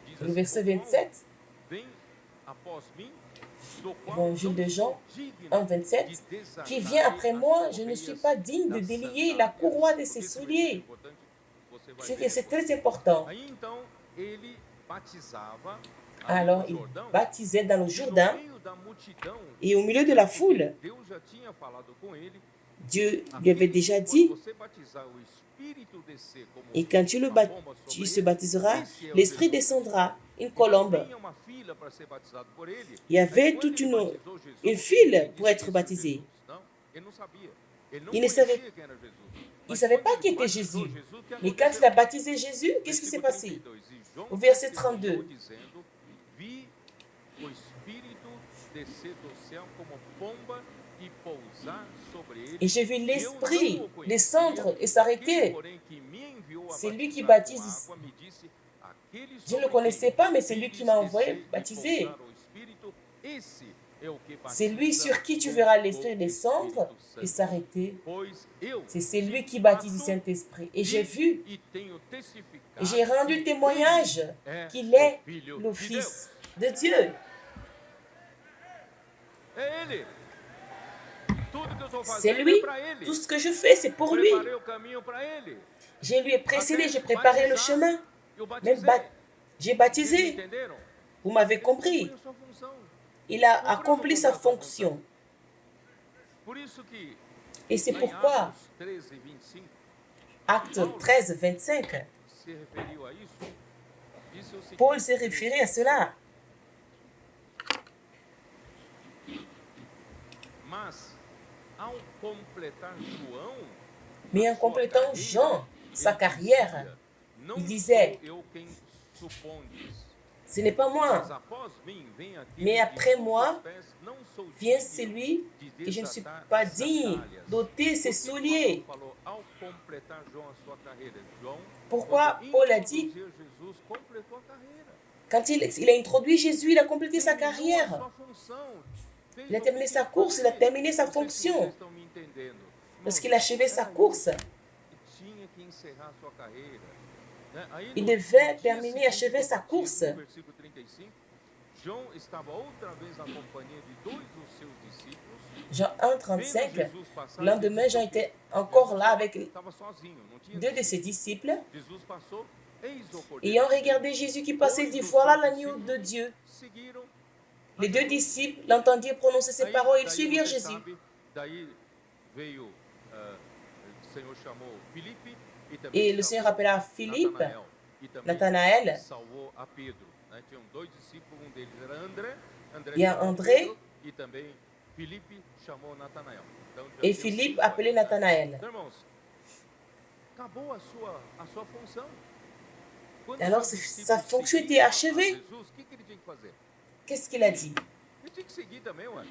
Diz Le assim, verset 27, vem após mim, do qual Évangile de não Jean sou digno 1, 27, de desatar qui vient après as moi, je ne correias suis pas digne de das délier la sandálias. courroie de Por ses que esse versículo é souliers. importante? Você vai Ce ver verset depois. très important. Aí então ele batizava ali Alors, no il Jordão, baptisait dans le e no Jourdain, meio da multidão, et au milieu de la foule, Deus já tinha falado com ele. Dieu lui avait déjà dit, Quando você batizar, o Espírito descer como et quand tu uma pomba sobre tu se ele, baptiseras, esse é o l'Esprit Jesus. descendra, une Então, colombe. tinha uma fila para ser batizado por ele. Il y avait Aí, quando toute ele une batizou Jesus, file ninguém pour disse être que esse é o baptisé. Jesus. Não, ele não sabia. Ele não Il ne conhecia savait, quem era Jesus. il Mas savait quando pas ele qui était batizou Jésus. Jesus, o que Mais quand il a aconteceu? baptisé Jésus, qu'est-ce qui s'est Versículo passé? 32. E João Au verset testemunhou 32. dizendo: Vi o Espírito descer do céu como pomba e pousar sobre ele. Et j'ai vu E eu l'Esprit não o conhecia. descendre et Aquele, s'arrêter. porém, que me enviou a C'est lui qui batizar com baptise. água, me disse: Aquele Je ne sobre le connaissais quem pas, mais c'est lui qui m'a vires envoyé descer e baptiser. pousar o Espírito, esse é o que C'est lui batiza sur qui tu com verras o l'Esprit descendre Espírito et Santo. s'arrêter. Pois eu, C'est lui de qui baptise du fato, Saint-Esprit. Et j'ai vi vu, e tenho et testificado j'ai rendu que témoignage ele é qu'il o est Filho le de Fils Deus. de Dieu. É ele. Tudo que eu estou C'est fazendo é lui. para ele. Tout ce que je fais, c'est pour lui. Preparei o caminho para ele. Je lui ai précédé, Até j'ai préparé le batizar, chemin. eu Même batizei. j'ai Vocês baptisé. entenderam? Vous m'avez Ele compris. cumpriu a sua função. Il a Cumpriu accompli sa a sua fonction. Por isso que Et c'est lá em pourquoi, Atos 13, 25, acte 13, 25, se referiu a isso. Disse o seguinte: Paul s'est référé à cela. Mas, ao completar João, Mais en sua complétant carreira, Jean, sa ele carrière, dizia, não il disait, sou eu quem supondes, ce n'est pas mas moi, após mim vem aquele mais de après cujos moi pés não sou vient digno celui de que je ne suis desatar pas as digne sandálias. d'ôter ses Por que souliers. Paulo falou ao completar João a sua carreira? João, Pourquoi quando Paul a dit, introduziu Jesus, completou a carreira. quand il a introduit Jésus, il a complété sa Terminou a carrière. sua função. Fez Il a o que terminé sa tinha que course, il a fazer. terminé sa Não sei se fonction. vocês estão me entendendo. Lorsqu'il a achevé sa Era course, isso. Tinha que encerrar a sua carreira. Né? Aí, il no devait dia terminer, seguinte achever do sa batismo, course. no versículo 35, João estava outra vez na companhia de dois dos seus discípulos. Jean 1, Vendo 35, Jesus passar, le lendemain, Jean était encore là avec estava sozinho, não tinha deux de ses discípulos. disciples. Jesus passou, eis o Cordeiro Ayant de Deus. regardé Jésus qui passait, Dois dit, dos voilà seus l'agneau discípulos de Dieu. seguiram Les a deux Jesus. disciples l'entendirent prononcer ces Aí, paroles, ils daí suivirent você Jésus. sabe, daí veio, o Senhor chamou Filipe e também Et le Seigneur chamou appela Philippe, Natanael. E também Nathanaël. salvou a Pedro. Né? Tinham dois discípulos, um deles era André. André Il y a chamou André. Pedro e também Filipe chamou Natanael. Então, já Et tinham Philippe cinco appelé aí, né? Nathanaël. Então, irmãos, acabou a sua função. Quando Alors, seus sa discípulos fonction était seguiam a achevée. Jesus, o que ele tinha que fazer? Qu'est-ce qu'il a dit? Ele tinha que seguir também, ué.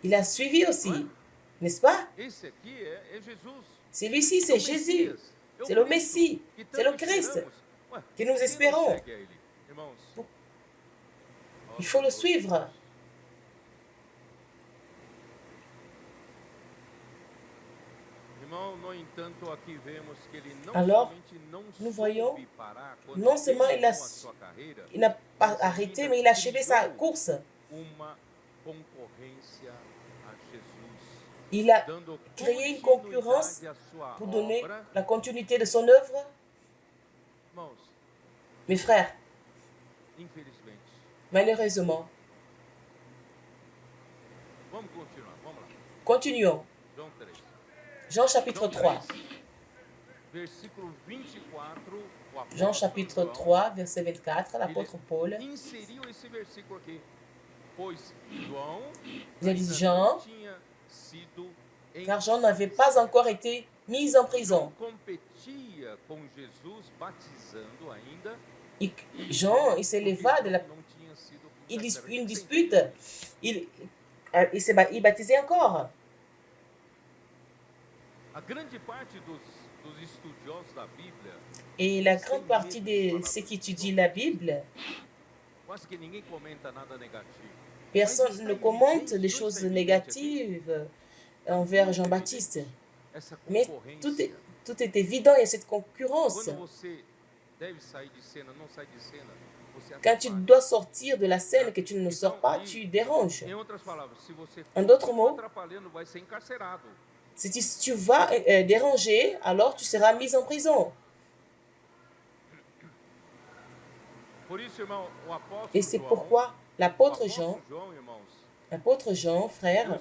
Il a suivi aussi, n'est-ce pas? Esse aqui é Jesus. Celui-ci, É c'est o Jésus. Messias, é o C'est le Cristo, Messie. que C'est le tanto Christ esperamos. Ué, que nous quem não espérons. segue a ele? Il faut le suivre. Alors, nous voyons, non seulement il n'a pas arrêté, mais il a achevé sa course. Il a créé une concurrence pour donner la continuité de son œuvre. Mes frères, malheureusement, continuons. Jean chapitre 3. Jean chapitre 3, verset 24, l'apôtre Paul. Il a dit Jean, car Jean n'avait pas encore été mis en prison. Jean, il s'éleva de une dispute. Il baptisait encore. Et la grande partie de ceux qui étudient la Bible, personne ne commente des choses négatives envers Jean-Baptiste. Mais tout est évident, il y a cette concurrence. Quand tu dois sortir de la scène, que tu ne sors pas, tu déranges. En d'autres mots, si tu vas déranger, alors tu seras mis en prison. Et c'est pourquoi l'apôtre Jean, frère,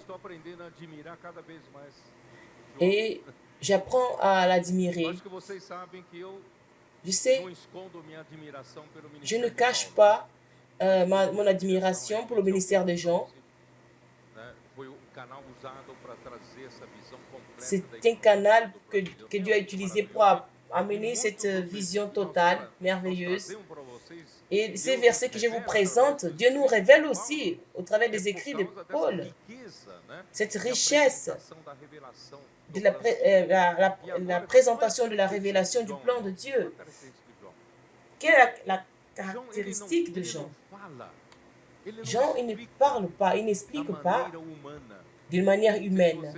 et j'apprends à l'admirer. Je sais, je ne cache pas mon admiration pour le ministère de Jean. C'est un canal que Dieu a utilisé pour amener cette vision totale, merveilleuse. Et ces versets que je vous présente, Dieu nous révèle aussi, au travers des écrits de Paul, cette richesse de la présentation de la révélation du plan de Dieu. Quelle est la caractéristique de Jean? Jean, il ne parle pas, il n'explique pas d'une manière humaine.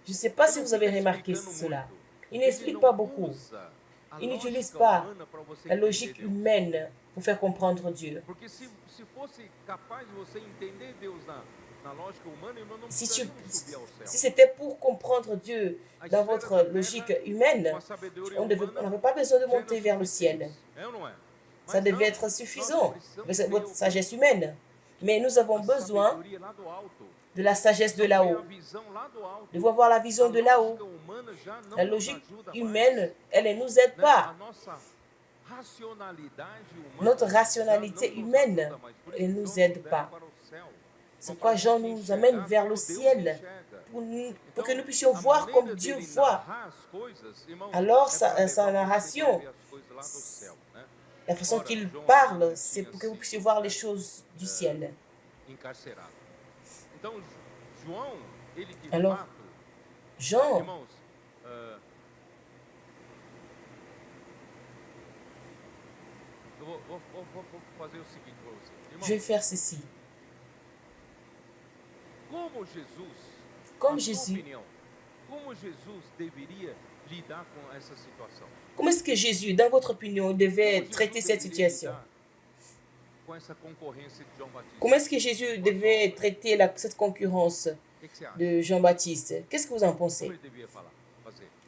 Je ne sais pas si vous avez remarqué cela. Il n'explique pas beaucoup. Il n'utilise pas la logique humaine pour faire comprendre Dieu. Si c'était pour comprendre Dieu dans votre logique humaine, on n'avait pas besoin de monter vers le ciel. Ça devait être suffisant, votre sagesse humaine. Mais nous avons besoin de la sagesse de là-haut. Nous devons avoir la vision de là-haut. La logique humaine, elle ne nous aide pas. Notre rationalité humaine, elle ne nous aide pas. C'est pourquoi Jean nous amène vers le ciel, pour que nous puissions voir comme Dieu voit. Alors, sa narration, la façon qu'il parle, c'est pour que vous puissiez voir les choses du ciel. Alors, Jean, je vais faire ceci. Comme Jésus, comment est-ce que Jésus, dans votre opinion, devait traiter cette situation? Comment est-ce que Jésus devait traiter cette concurrence de Jean-Baptiste? Qu'est-ce que vous en pensez?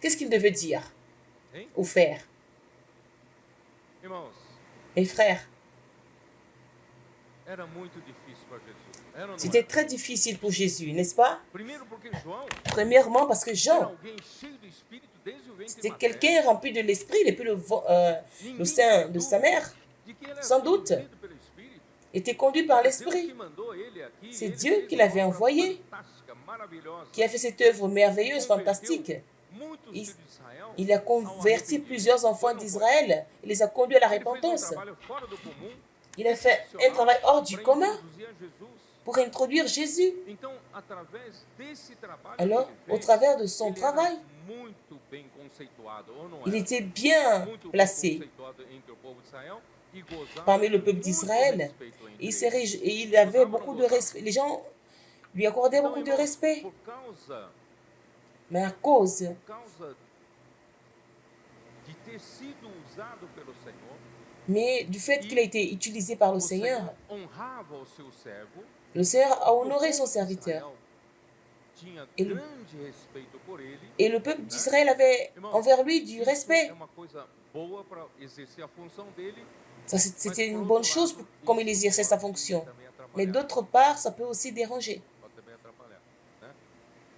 Qu'est-ce qu'il devait dire ou faire? Mes frères, c'était très difficile pour Jésus, n'est-ce pas? Premièrement, parce que Jean, c'était quelqu'un rempli de l'esprit depuis le sein de sa mère, sans doute. Était conduit par l'esprit. C'est Dieu qui l'avait envoyé, qui a fait cette œuvre merveilleuse, fantastique. Il a converti plusieurs enfants d'Israël. Il les a conduits à la repentance. Il a fait un travail hors du commun pour introduire Jésus. Alors, au travers de son travail, il était bien placé. parmi le peuple d'Israël. Et il avait beaucoup de respect. Les gens lui accordaient Então, beaucoup de irmãos, respect. por causa Mais à cause de ter sido usado pelo Senhor, mais du fait qu'il a été utilisé par le o Seigneur, Senhor honrava o seu servo, le Seigneur a o honoré son povo de serviteur. Israel tinha Et grande respeito por ele. Et le peuple d'Israël avait Irmãos, envers lui du isso respect. é uma coisa boa para exercer a função dele, Ça, mas c'était une por bonne outro chose lado, comme il isso exerçait sa pode fonction. também Mais atrapalhar. d'autre part, ça peut aussi déranger. Pode também atrapalhar, né?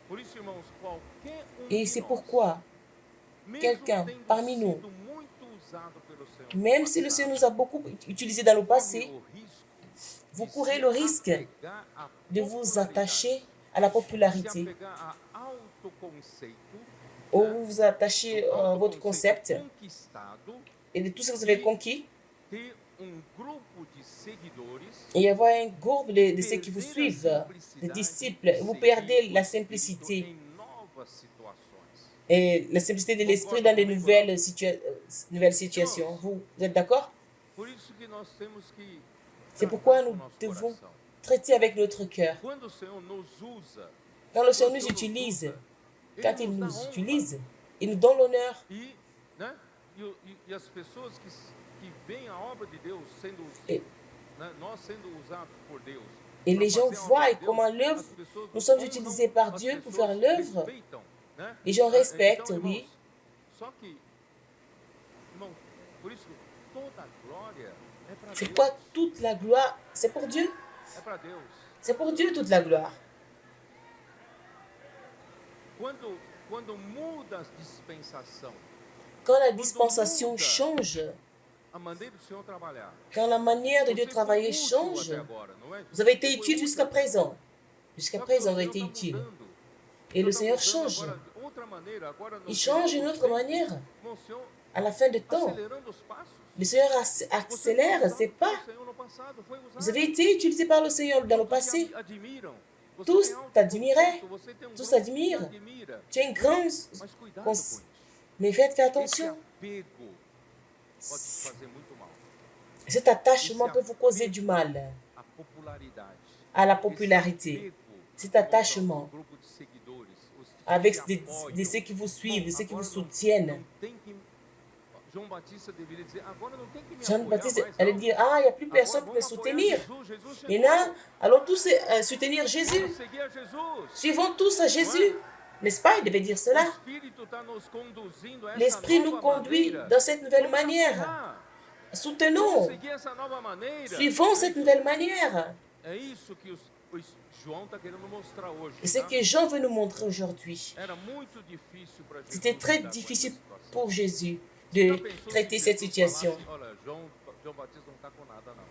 Por isso, irmãos, qualquer Et de c'est nós, pourquoi mesmo quelqu'un tendo parmi nous, sido muito usado pelo Senhor no même si le passado, Seigneur nous a beaucoup utilisés dans le corre passé, o risco vous de courez se le risque apegar à de vous popularidade, attacher à la se popularité, apegar a autoconceito, ou né? vous vous attachez Do à votre autoconceito concept conquistado, et de tout ce que vous avez conquis, ter grupo de seguidores, et avoir un groupe de ceux qui vous perder a suivent, des simplicidade disciples. de Vous seguir perdez o la Espírito simplicité em novas situações. et la simplicité de l'esprit dans de nouvelles situations. Irmãos, Vous êtes d'accord? por isso que nós temos que C'est tratar pourquoi com o nous nosso devons coração. traiter avec notre cœur. Quando o Senhor nos usa, Quand le quando Seigneur o nous Senhor nos utilise, usa, quand Ele il nos dá nous honra. utilise, il nous donne l'honneur. Né? E as pessoas que veem a obra de Deus sendo, Et, né, nós sendo usados por Deus, et pra les gens fazer a obra voient de Deus, comment l'œuvre, as pessoas nous sommes honram, utilisés par as Dieu pour pessoas faire l'œuvre. respeitam, né? Les gens respectent, Então, oui. irmãos, só que, irmão, por isso, toda a glória é para C'est Deus. quoi toute la gloire? C'est pour Dieu. É para Deus. C'est pour Dieu toute la gloire. Quando muda a dispensação, Quand la dispensation change, a maneira do Senhor trabalhar, quand la manière de Dieu você foi travailler útil change, até agora, não é? vous avez été Você foi utile útil jusqu'à até agora. présent. Jusqu'à Só que présent, o vous avez Senhor été tá utile. mudando. Et le Tá Seigneur mudando change. agora de outra maneira, agora no Il final change d'une dos autre tempos, manière. o Senhor À la fin du temps, acelerando os passos. le Seigneur Você accélère foi ses usado pas. pelo Senhor no passado, foi usado. Vous avez été utilisé par le Seigneur dans le Todos te passé. admiram. Você Tous tem t'admiraient. autoconceito, você tem Tous grupo que t'admirent. te admira. Tu as une grande... Mas cuidado com isso. Mais faites Esse attention. apego pode te fazer muito mal. Cet attachement peut vous causer du mal A popularidade. à la Esse popularité. apego Cet attachement ao grupo de seguidores, os que avec te apoiam. ceux qui vous suivent, ceux qui vous Agora soutiennent. não tem que... João Batista deveria dizer, agora não tem que me Jean-Baptiste apoiar mais, allait não. dire, ah, il n'y a plus Agora personne pour me vamos apoiar soutenir. Jesus chegou. Maintenant, allons tous soutenir Jésus. Vamos seguir a Jesus. Suivons tous à Jésus. N'est-ce pas? Il devait dire O cela. Espírito está nos conduzindo a essa L'Esprit nous nova conduit maneira. dans cette nouvelle Vamos manière. apoiar. Vamos Soutenons. seguir essa nova maneira. Suivons cette nouvelle manière. É isso que João está querendo mostrar hoje. Et c'est ce Tá? que Jean veut nous montrer aujourd'hui. Era muito difícil para Jesus. C'était très lidar com difficile essa situação. pour Jésus Já de pensou traiter se cette Jesus situation. falasse, olha, João Batista não está com nada, não.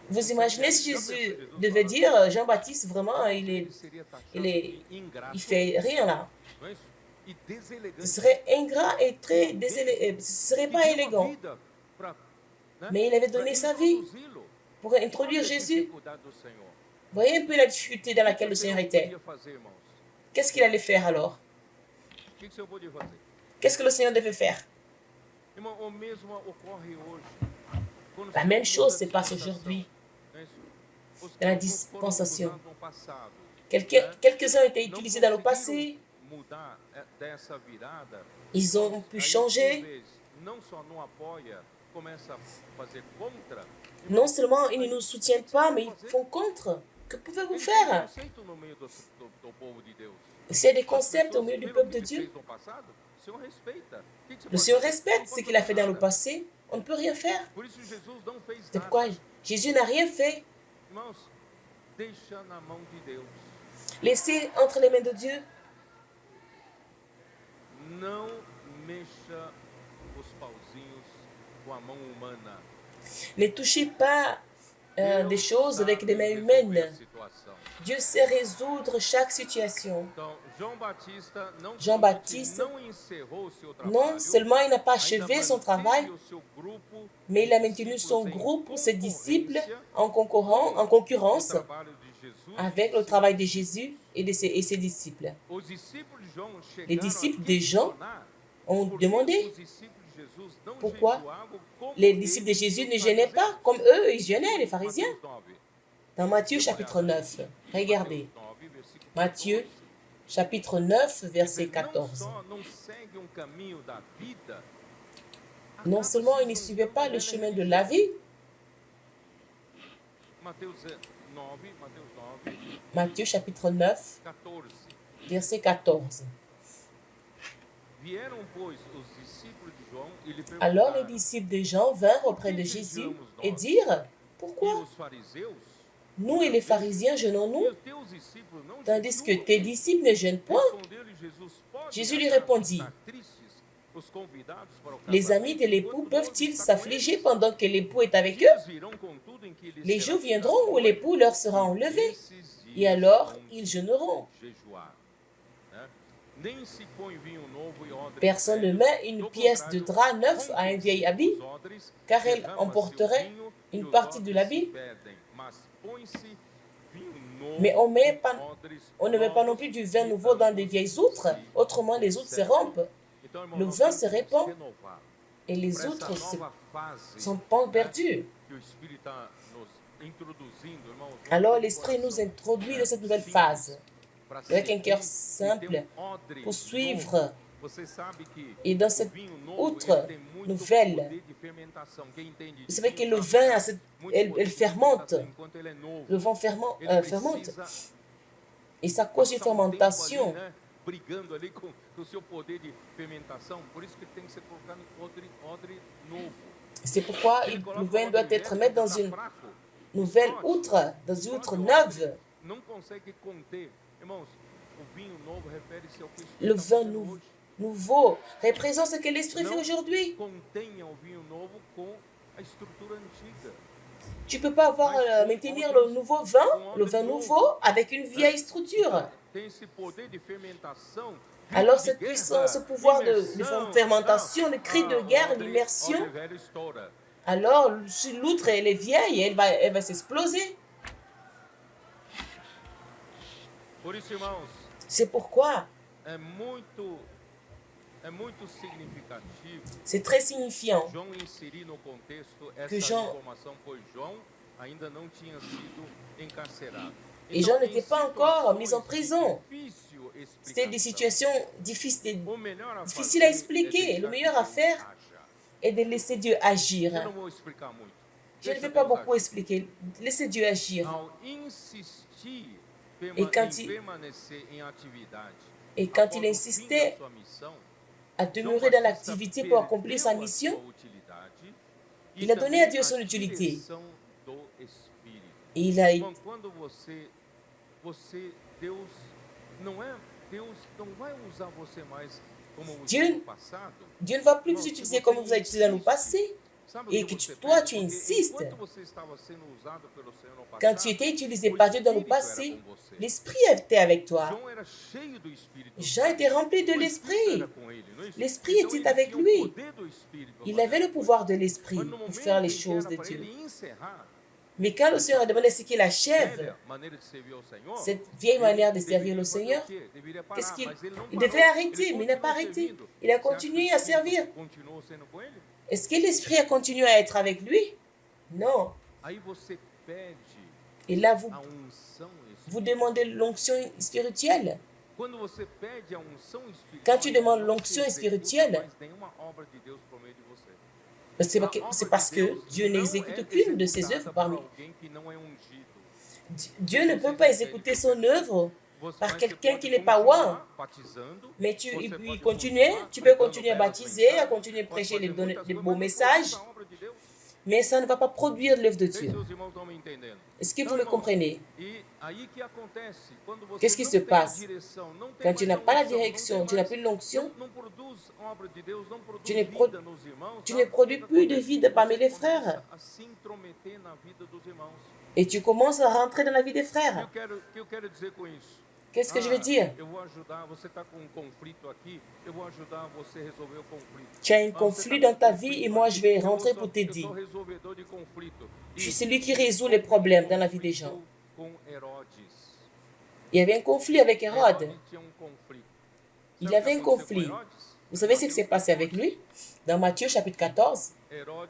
Vous imaginez si Jésus devait dire, Jean-Baptiste, vraiment, Ele seria taxado de ingrato, il fait rien là. não é isso? E deselegante. Ce serait ingrat et très ce serait Que pas deu a élégant. vida pra, né, Mais il avait pra donné sa vie introduzi-lo. pour introduire Olha a Jésus. dificuldade do Senhor. Voyez un peu la difficulté dans O que laquelle o le Seigneur Senhor était. podia fazer, irmãos? Qu'est-ce qu'il allait faire alors? O que o Senhor podia fazer? Qu'est-ce que le Seigneur devait faire? Irmão, o mesmo ocorre hoje. Quando La se même muda chose a se passe dispensação, aujourd'hui. não é isso? Os Dans la que foram dispensation. usados no passado, Quelques-uns ont été não utilisés dans le conseguiram passé. mudar dessa virada. Ils ont pu Aí, changer. por vez, não só não apoia, começa a fazer contra. Non seulement ils ne nous soutiennent pas, mais ils font contre. Que pouvez-vous Ele tem faire? conceito no meio do povo de Deus. S'il y a des As concepts au pessoas milieu du viram peuple o de que ele Dieu, fez no passado, o Senhor respeita. O que você le pode Seigneur fazer? respecte Não ce pode qu'il a fazer fait dans le nada. passé. On ne peut rien faire. Por isso Jesus não fez C'est nada. pourquoi Jésus n'a rien fait. Irmãos, deixa na mão de Deus. Laissez entre les mains de Dieu. Não mexa os pauzinhos com a mão humana. Ne touchez pas des Deus choses avec sabe des mains resolver a humaines. situação. Dieu sait résoudre chaque situation. Então, Jean-Baptiste não encerrou o seu trabalho, Non seulement il n'a pas ainda achevé son manteve travail, o seu grupo mais il a de maintenu son discípulos em groupe, ses disciples, en o concurrence trabalho de Jesus. avec le travail de Jésus et ses disciples. Os discípulos de João Les chegaram disciples a de Jean questionar ont por que demandé os discípulos de Pourquoi les disciples de Jésus ne jeûnaient pas comme eux, ils jeûnaient, les pharisiens? Dans Matthieu chapitre 9, regardez. Matthieu chapitre 9, verset 14. Non seulement ils ne suivaient pas le chemin de la vie, Matthieu chapitre 9, verset 14. Alors les disciples de Jean vinrent auprès de Jésus et dirent, « Pourquoi nous et les pharisiens jeûnons-nous, tandis que tes disciples ne jeûnent point ?» Jésus lui répondit, « Les amis de l'époux peuvent-ils s'affliger pendant que l'époux est avec eux? Les jours viendront où l'époux leur sera enlevé, et alors ils jeûneront. Personne ne met une pièce de drap neuf à un vieil habit, car elle emporterait une partie de l'habit. Mais on ne met pas non plus du vin nouveau dans des vieilles outres, autrement les outres se rompent. Le vin se répand et les outres sont perdues. Alors l'Esprit nous introduit dans cette nouvelle phase, avec un cœur simple, pour suivre. Et dans cette outre nouvelle, vous savez que le vin, elle fermente. Le vin fermente. Et ça cause une fermentation. C'est pourquoi le vin doit être mis dans une nouvelle outre, dans une outre neuve. Le vin nouveau représente ce que l'Esprit fait aujourd'hui. Tu ne peux pas maintenir le vin nouveau avec une vieille structure. Alors cette puissance, ce pouvoir de fermentation, le cri de guerre, l'immersion, alors si l'outre elle est vieille, elle va s'exploser. C'est pourquoi c'est très signifiant que Jean n'était pas encore mis en prison. C'était des situations difficiles à expliquer. Le meilleur à faire est de laisser Dieu agir. Je ne vais pas beaucoup expliquer. Laissez Dieu agir. Et quand il insistait à demeurer dans l'activité pour accomplir sa mission, il a donné à Dieu son utilité. Et il a... Dieu ne va plus vous utiliser comme vous avez utilisé dans le passé. Et que toi, tu insistes. Quand tu étais utilisé par Dieu dans le passé, l'Esprit était avec toi. Jean était rempli de l'Esprit. L'Esprit était avec lui. Il avait le pouvoir de l'Esprit pour faire les choses de Dieu. Mais quand le Seigneur a demandé ce qu'il achève, cette vieille manière de servir le Seigneur, il devait arrêter, mais il n'a pas arrêté. Il a continué à servir. Est-ce que l'Esprit a continué à être avec lui? Non. Et là, vous demandez l'onction spirituelle. Quand tu demandes l'onction spirituelle, c'est parce que Dieu n'exécute aucune de ses œuvres parmi nous. Dieu ne peut pas exécuter son œuvre par quelqu'un qui n'est pas ouin. Mais tu peux continuer à baptiser, à continuer à prêcher les beaux messages, mais ça ne va pas produire l'œuvre de Dieu. Est-ce que vous me comprenez? Qu'est-ce qui se passe? Quand tu n'as pas la direction, tu n'as plus l'onction, tu ne produis plus de vie parmi les frères. Et tu commences à rentrer dans la vie des frères. Qu'est-ce que je veux dire? Tu as un conflit dans ta vie et moi je vais rentrer pour t'aider. Je suis celui qui résout les problèmes dans la vie des gens. Il y avait un conflit avec Hérode. Il avait un conflit. Vous savez ce qui s'est passé avec lui? Dans Matthieu chapitre 14, Herodes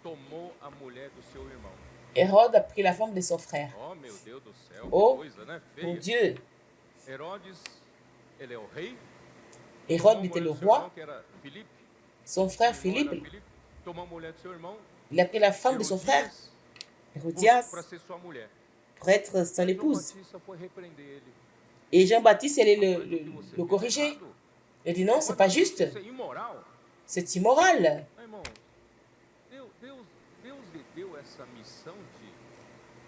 tomou a mulher do seu irmão. Hérode a pris la femme de son frère. Oh, meu Deus do céu, que Oh, coisa, né? mon Feia. Dieu, Herodes, ele é o rei. Hérode Tomou a était mulher le do seu irmão, roi. que era Filipe. Son frère Seu irmão era Philippe, Filipe. Tomou a mulher do seu irmão, il a pris la femme de son frère, Hérodias, para Hérodias, ser sua mulher. pour être son João épouse. Batista foi repreender ele. Et Jean-Baptiste allait Mas o que você le fez é corriger. errado. Il dit non, c'est pas juste, Isso é imoral. c'est immoral. Meu irmão, Deus lhe deu essa missão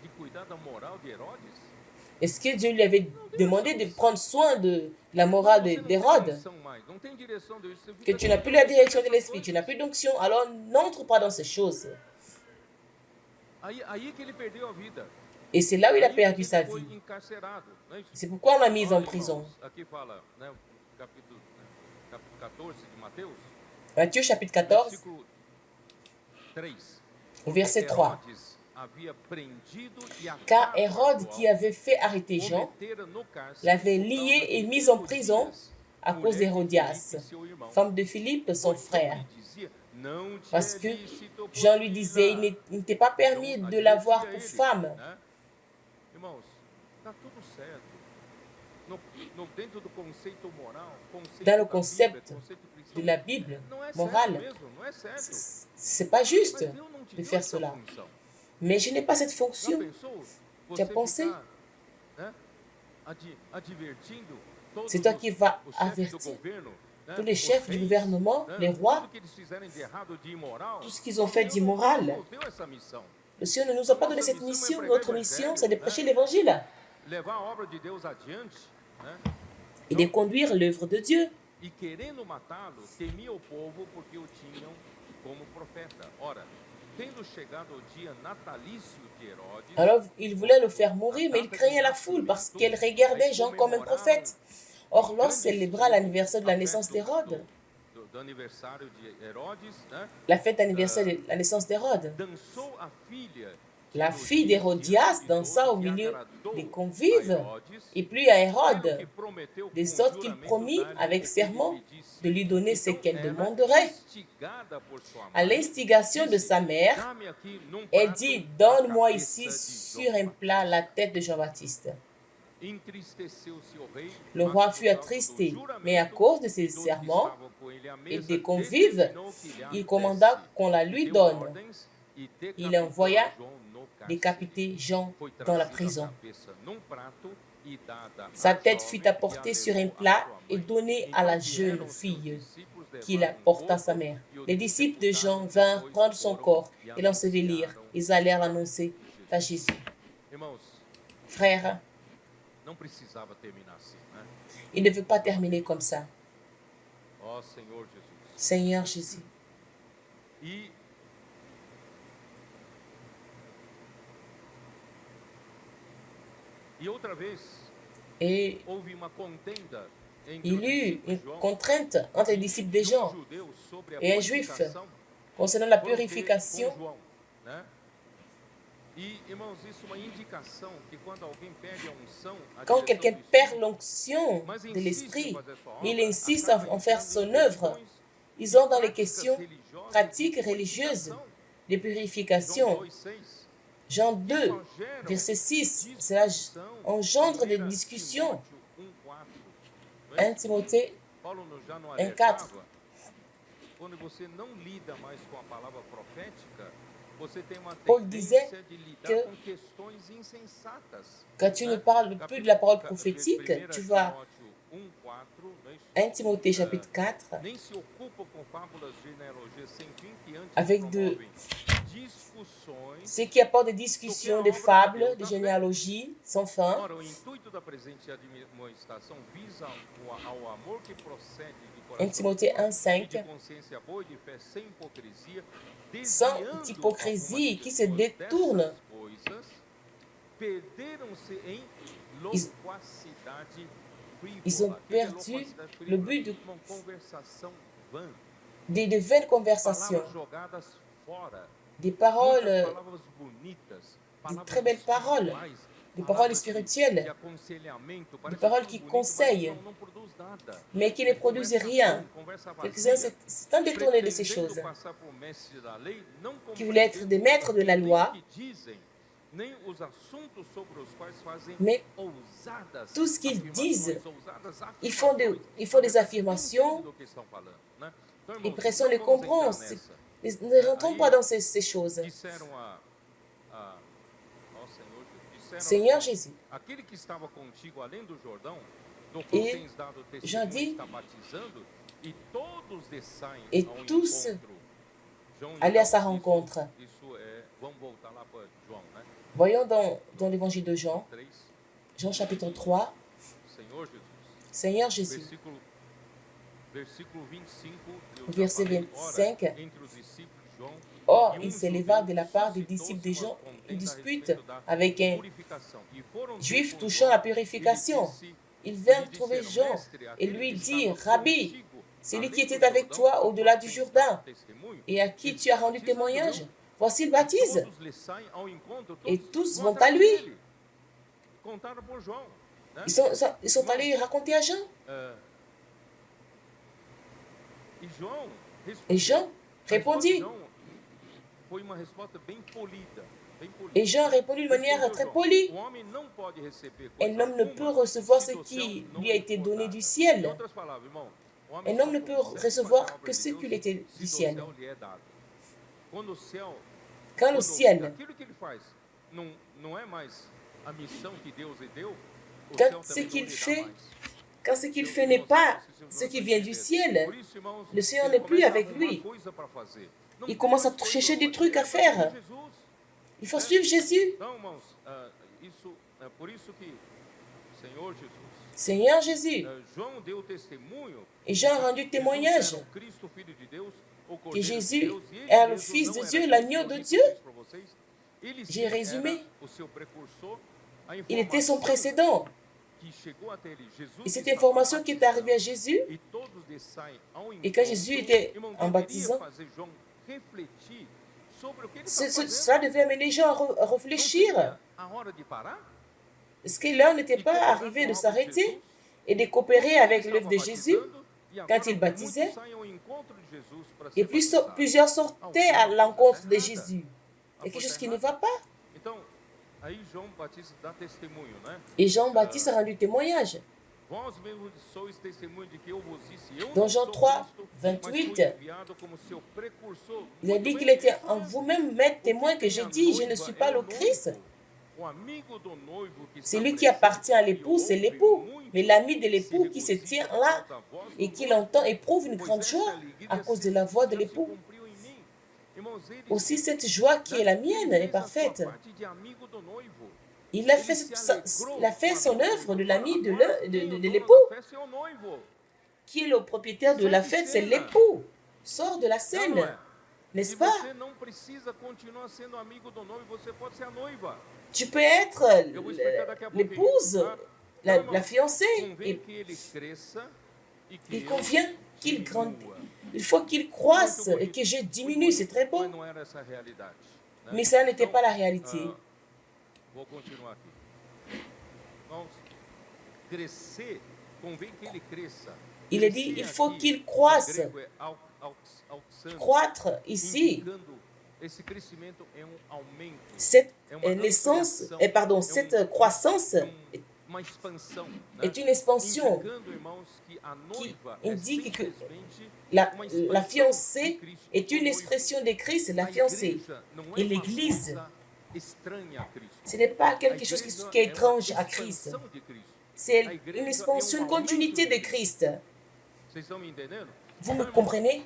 de cuidar da moral de Herodes? Est-ce que Dieu lui avait demandé de prendre soin de la morale Você não tem d'Hérode? missão mais, não tem direção de Deus. Você Que fica tu n'as plus la direction de l'esprit, tu n'as plus d'onction, alors n'entre pas dans ces choses. Aí que ele perdeu a vida. Et c'est là où il a Aí perdu que sa ele foi vie. encarcerado. Não é isso? C'est pourquoi on l'a mis en Olha, prison. irmãos, aqui fala, né, capítulo 14 de Mateus, Matthieu chapitre 14, versículo 3. au verset 3. Herodes havia prendido e Car atado Hérode, João, qui avait fait arrêter o Jean, metera no cárcere l'avait por lié causa et de mis en prison Hérodias, à cause mulher de d'Hérodias, Filipe, seu irmão. femme de Philippe, son Pois João frère. lhe dizia, não te Parce é que lícito Jean lui disait, il possuí-la. n'était pas permis João de l'avoir advertia pour ele, femme. né? Irmãos, está tudo certo. Dentro do conceito moral, conceito Dans le da Bíblia, concept conceito cristão, de la Bible não é certo morale, mesmo, não é certo. c'est pas juste Mas Deus não te de deu faire essa cela. função. Mais je n'ai pas cette Já fonction. pensou? Tu as Você pensé? ficar, né, advertindo todos C'est toi qui vas os chefes do avertir governo, né, tous les os chefs du reis, gouvernement, né, les rois, tudo que eles fizerem de errado, de imoral. tout ce qu'ils ont fait Deus não d'immoral. nos deu essa missão. Le Seigneur ne nous a pas donné cette mission. Notre mission, c'est de prêcher l'évangile Levar a obra de Deus adiante, né? et de conduire l'œuvre de Dieu. E querendo matá-lo, temia o povo porque o tinham como profeta. Ora, tendo chegado o dia natalício de Herodes, Alors, il voulait le faire mourir, mais il craignait la foule parce qu'elle regardait Jean comme un prophète. Or, l'on célébra l'anniversaire de la naissance d'Hérode, do aniversário de Herodes, né? la fête anniversaire de la naissance d'Hérode. Dançou a filha de La fille Herodias d'Hérodias e dança au que milieu agradou des a convives Herodes, et plut à pelo Hérode, que prometeu de com sorte qu'il juramento promit dar-lhe avec o que serment lhe pedisse. de lui donner ce Então, qu'elle ela, demanderait. instigada por sua À mãe, l'instigation de sa mère, dá-me aqui num elle prato dit, a donne-moi cabeça ici de sur un João. plat la tête de Jean-Baptiste. Entristeceu-se o rei, Le mas roi por fut causa do attristé, juramento mais à cause de e ses dos que serments estavam com ele à et mesa, des convives, determinou que lhe il commanda desse. qu'on la lui Deu donne. ordens e Il decapitou envoya João no cárcere. décapiter Jean Foi dans la trazida a prison. cabeça num prato e dada Sa à tête jovem fut e apportée a sur un levou à plat sua et mãe. donnée à la Então jeune vieram seus fille discípulos qui la levar porta à um sa corpo mère. e os Les disciples de Jean deputados vinrent depois prendre son foram corps e et l'ensevelirent. anunciaram Ils allèrent l'annoncer à Jésus. Irmãos, Frère, não precisava terminar assim, né? il ne veut pas terminer comme ça. Ó Senhor Jesus. Seigneur Jésus. E outra vez, Et houve uma contenda entre il os y eut discípulos une de João contrainte entre les disciples de e Jean um judeu sobre a et un juif purificação. concernant la Foram ter purification. com João, né? E, irmãos, isso é uma indicação que quando alguém perde a unção, a Quand direção quelqu'un do perd Espírito, l'onction mas de insiste em l'esprit, fazer sua obra, il insiste acaba en faire entrando son em œuvre. questões Ils ont dans les práticas questions religiosas pratiques de religieuses purificação. de João purification. 2:6. Jean 2, Isso geram verset 6, cela engendre des discussions. 1 Timothée Paulo já não 1:4. alertava, quando você não lida mais com a palavra profética, você tem uma Paul disait tendência de lidar que com questões insensatas. quand tu ne parles plus de la parole prophétique, tu vas, 1 Timothée chapitre 4, Nem se ocupam com fábulas, genealogias sem fim que antes avec de promovem discussões. ceux qui apportent des discussions, des fables, des généalogies sans fin. Ora, o intuito da presente administração visa ao amor que procede de 1 coração Timothée puro e 1:5, de consciência boa e de fé sem hipocrisia, sans desviando hypocrisie, algumas qui se pessoas détournent. dessas coisas, perderam-se em loquacidade frívola. Ils ont O que é perdu loquacidade le frívola? but de, Uma conversação vã, de vaines conversations, palavras jogadas fora, des muitas paroles, palavras bonitas, palavras très belles paroles, espirituais, des paroles palavras spirituelles, de aconselhamento, des parece paroles tudo qui bonito, mas conseillent, não produz mais qui ne produisent rien. Quelques-uns s'étant détournés de ces choses, qui voulaient être des maîtres de la loi, mais tout ce qu'ils disent, ils font des affirmations, et personne ne comprend. Ne rentrons pas dans ces choses. Seigneur Jésus. Et Jean dit, et tous allaient à sa rencontre. Voyons dans l'évangile de Jean, Jean chapitre 3, Seigneur Jésus, verset 25, or il s'éleva de la part des disciples de Jean une dispute avec un juif touchant la purification. Ils vinrent trouver Jean et lui dirent, Rabbi, celui qui était avec toi au-delà du Jourdain et à qui tu as rendu témoignage, voici il baptise. Et tous vont à lui. Ils sont allés raconter à Jean. Et Jean répondit. Et Jean répondit de manière très polie. Un homme ne peut recevoir ce qui lui a été donné du ciel. Un homme ne peut recevoir que ce qui lui était du ciel. Quand le ciel, quand ce qu'il fait n'est pas ce qui vient du ciel, le Seigneur n'est plus avec lui. Il commence à chercher des trucs à faire. Il faut suivre Jésus. Seigneur Jésus. Et Jean a rendu témoignage que Jésus est le Fils de Dieu, l'agneau de Dieu. J'ai résumé. Il était son précédent. Et cette information qui est arrivée à Jésus, et quand Jésus était en baptisant, cela devait amener les gens à réfléchir. Est-ce que l'heure n'était pas arrivée de s'arrêter et de coopérer avec l'œuvre de Jésus quand il baptisait? Et plusieurs sortaient à l'encontre de Jésus. Il y a quelque chose qui ne va pas. Et Jean-Baptiste a rendu témoignage. Dans Jean 3, 28, il a dit qu'il était en vous-même, maître témoin, que j'ai dit, je ne suis pas le Christ. Celui qui appartient à l'époux, c'est l'époux. Mais l'ami de l'époux qui se tient là et qui l'entend éprouve une grande joie à cause de la voix de l'époux. Aussi, cette joie qui est la mienne est parfaite. Il a fait son œuvre de l'ami de l'époux. Qui est le propriétaire de la fête? C'est l'époux. Sort de la scène. N'est-ce pas? Tu peux être l'épouse, la fiancée. Il convient qu'il grandisse. Il faut qu'il croisse et que je diminue. C'est très bon. Mais ça n'était pas la réalité. Il a dit, il faut qu'il croisse. Croître ici, cette croissance est une expansion qui indique que la fiancée est une expression de Christ, la fiancée. Et l'Église, ce n'est pas quelque chose qui est étrange à Christ. C'est une expansion, une continuité de Christ. Vous me comprenez?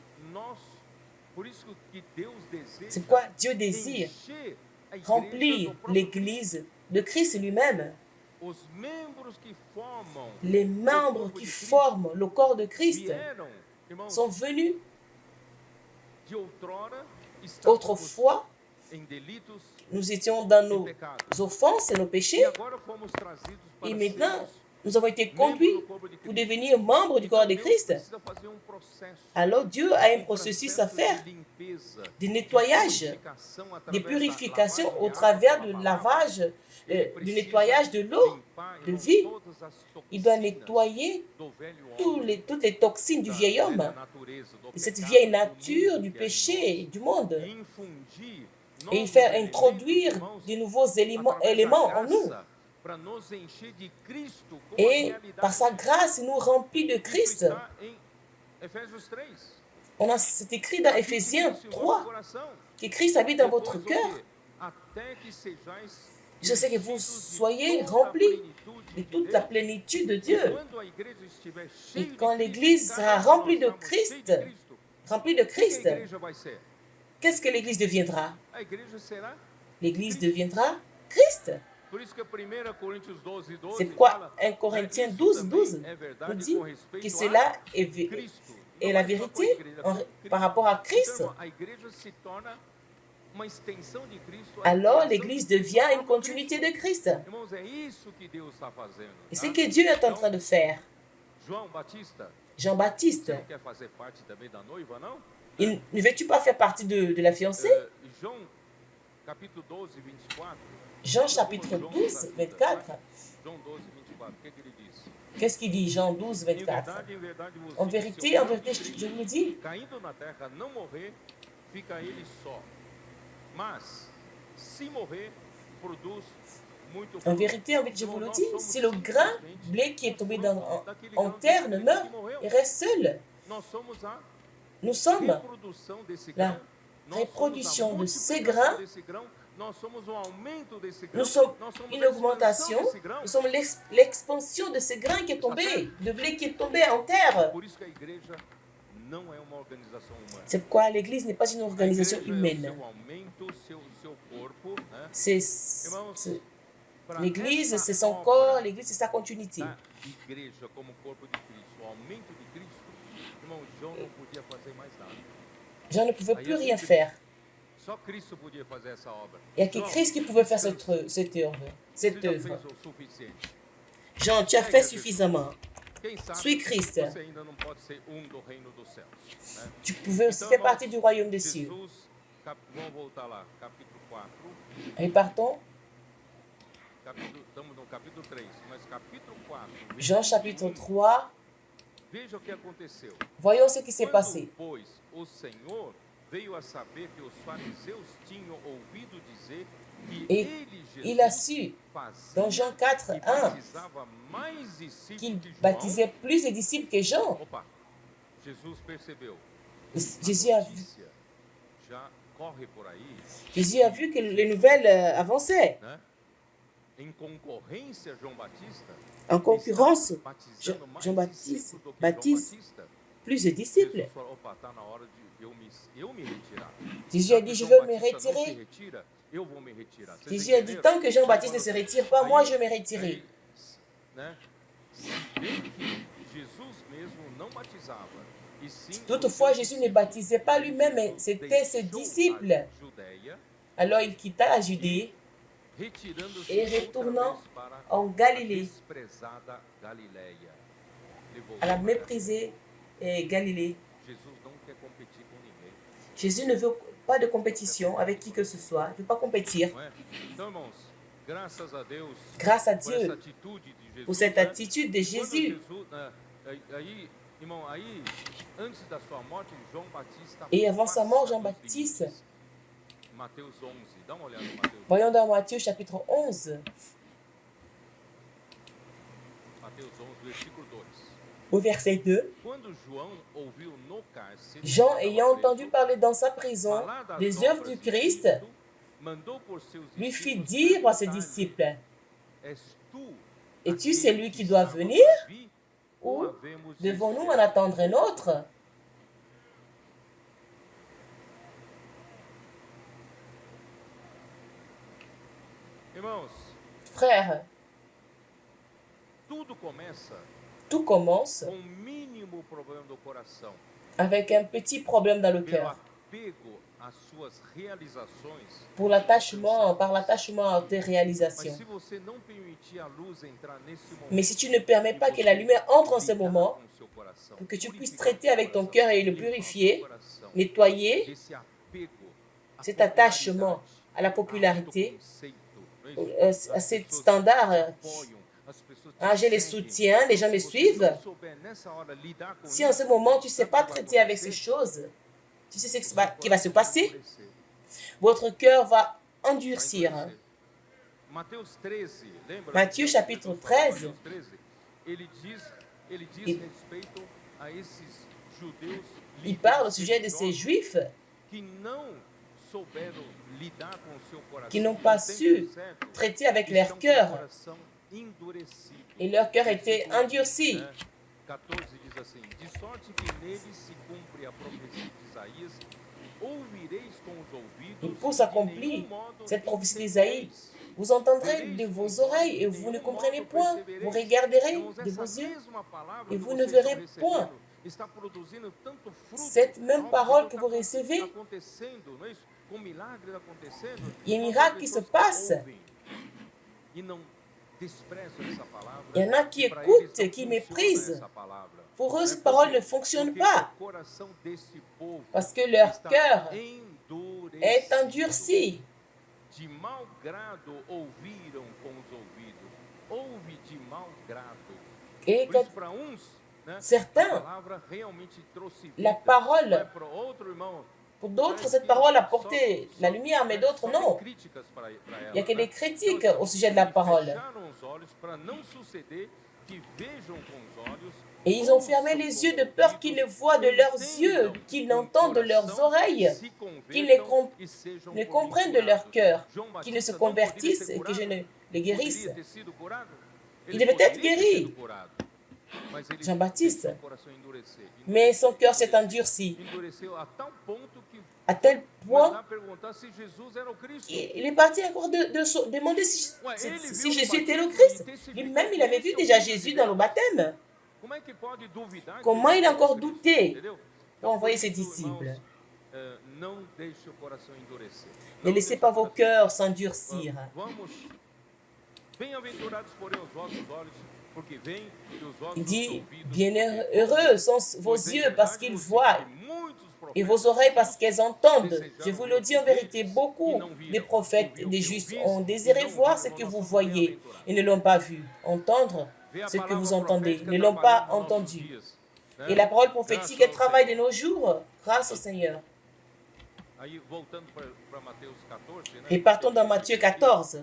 C'est pourquoi Dieu désire remplir l'Église de Christ lui-même. Les membres qui forment le corps de Christ sont venus autrefois. Nous étions dans nos offenses et nos péchés. Et maintenant, nous avons été conduits pour devenir membres du corps de Christ. Alors Dieu a un processus à faire de nettoyage, de purification au travers du lavage, du nettoyage de l'eau de vie. Il doit nettoyer toutes les toxines du vieil homme, de cette vieille nature du péché du monde, et faire introduire de nouveaux éléments en nous. Et par sa grâce, il nous remplit de Christ. C'est écrit dans Éphésiens 3 que Christ habite dans votre cœur. Je sais que vous soyez remplis de toute la plénitude de Dieu. Et quand l'Église sera remplie de Christ, qu'est-ce que l'Église deviendra? L'Église deviendra Christ. C'est pourquoi 1 Corinthiens 12 nous dit que cela est la vérité par rapport à Christ. Alors l'Église devient une continuité de Christ. Et c'est ce que Dieu est en train de faire. Jean-Baptiste, ne veux-tu pas faire partie de la fiancée? Jean chapitre 12, 24. Qu'est-ce qu'il dit, Jean 12, 24? En vérité, je vous le dis. En vérité, je vous le dis, si le grain blé qui est tombé en terre ne meurt, il reste seul. Nous sommes la reproduction de ces grains. Nous sommes une augmentation, nous sommes l'expansion de ce grain qui est tombé, de blé qui est tombé en terre. C'est pourquoi l'Église n'est pas une organisation humaine. L'Église, c'est son corps, l'Église, c'est sa continuité. Jean ne pouvait plus rien faire. Il n'y a que Christ qui pouvait faire cette œuvre. Jean, tu as fait suffisamment. Suis Christ. Tu pouvais aussi faire partie du royaume des cieux. Et partons. Jean chapitre 3. Voyons ce qui s'est passé. Et il a su, dans Jean 4, 1, qu'il baptisait plus de disciples que Jean. Jésus a vu que les nouvelles avançaient. En concurrence, Jean-Baptiste baptise plus de disciples. Jésus a dit, je veux me retirer. Jésus a dit, tant que Jean-Baptiste ne se retire pas, moi je vais me retirer. Toutefois, Jésus ne baptisait pas lui-même, mais c'était ses disciples. Alors il quitta la Judée et retournant en Galilée, à la méprisée Galilée. Jésus ne veut pas de compétition avec qui que ce soit. Il ne veut pas compétir. Grâce à Dieu pour cette attitude de Jésus. Et avant sa mort, Jean-Baptiste, voyons dans Matthieu chapitre 11, au verset 2, Jean, ayant entendu parler dans sa prison des œuvres du Christ, lui fit dire à ses disciples, es-tu celui qui doit venir ou devons-nous en attendre un autre? Frères, tout commence avec un petit problème dans le cœur. as suas realizações, pour l'attachement, par l'attachement à tes mas réalisations. se você não permitir a luz entrar nesse Mais momento, si tu ne permets pas que la lumière entre en ce moment, pour que tu puisses traiter avec ton cœur et le purifier, nettoyer cet attachement à la popularité, à cet standard, j'ai les soutiens, les gens me suivent. Si en ce moment tu ne sais pas traiter avec ces choses, tu sais ce qui va se passer? Votre cœur va endurcir. Matthieu chapitre 13, il parle au sujet de ces Juifs qui n'ont pas su traiter avec leur cœur. Et leur cœur était endurci. 14 diz assim: de sorte que neles se cumpre a profecia de Isaías, ouvireis com os ouvidos, Et pour s'accomplir cette prophétie d'Isaïe, vous entendrez de vos oreilles et vous ne comprenez point. Vous regarderez de vos yeux et vous ne verrez point. Cette même parole que vous recevez, il y a un miracle qui se passe. Il y en a qui écoutent, qui méprisent. Pour eux, cette parole ne fonctionne pas parce que leur cœur est endurci. Et quand certains, la parole, pour d'autres, cette parole a porté la lumière, mais d'autres non. Il n'y a que des critiques au sujet de la parole. Et ils ont fermé les yeux de peur qu'ils ne voient de leurs yeux, qu'ils n'entendent de leurs oreilles, qu'ils ne comprennent de leur cœur, qu'ils ne se convertissent et que je ne les guérisse. Il devait être guéri, Jean-Baptiste, mais son cœur s'est endurci à tel point qu'il est parti encore de demander si Jésus était le Christ. Lui-même, il avait vu déjà Jésus dans le baptême. Comment il a encore douté pour envoyer ses disciples? Ne laissez pas vos cœurs s'endurcir. Il dit, bienheureux sont vos yeux parce qu'ils voient et vos oreilles parce qu'elles entendent. Je vous le dis en vérité, beaucoup des prophètes et des justes ont désiré voir ce que vous voyez et ne l'ont pas vu, entendre ce que vous entendez, ne l'ont pas entendu. Et la parole prophétique, elle travaille de nos jours, grâce au Seigneur. Et partons dans Matthieu 14.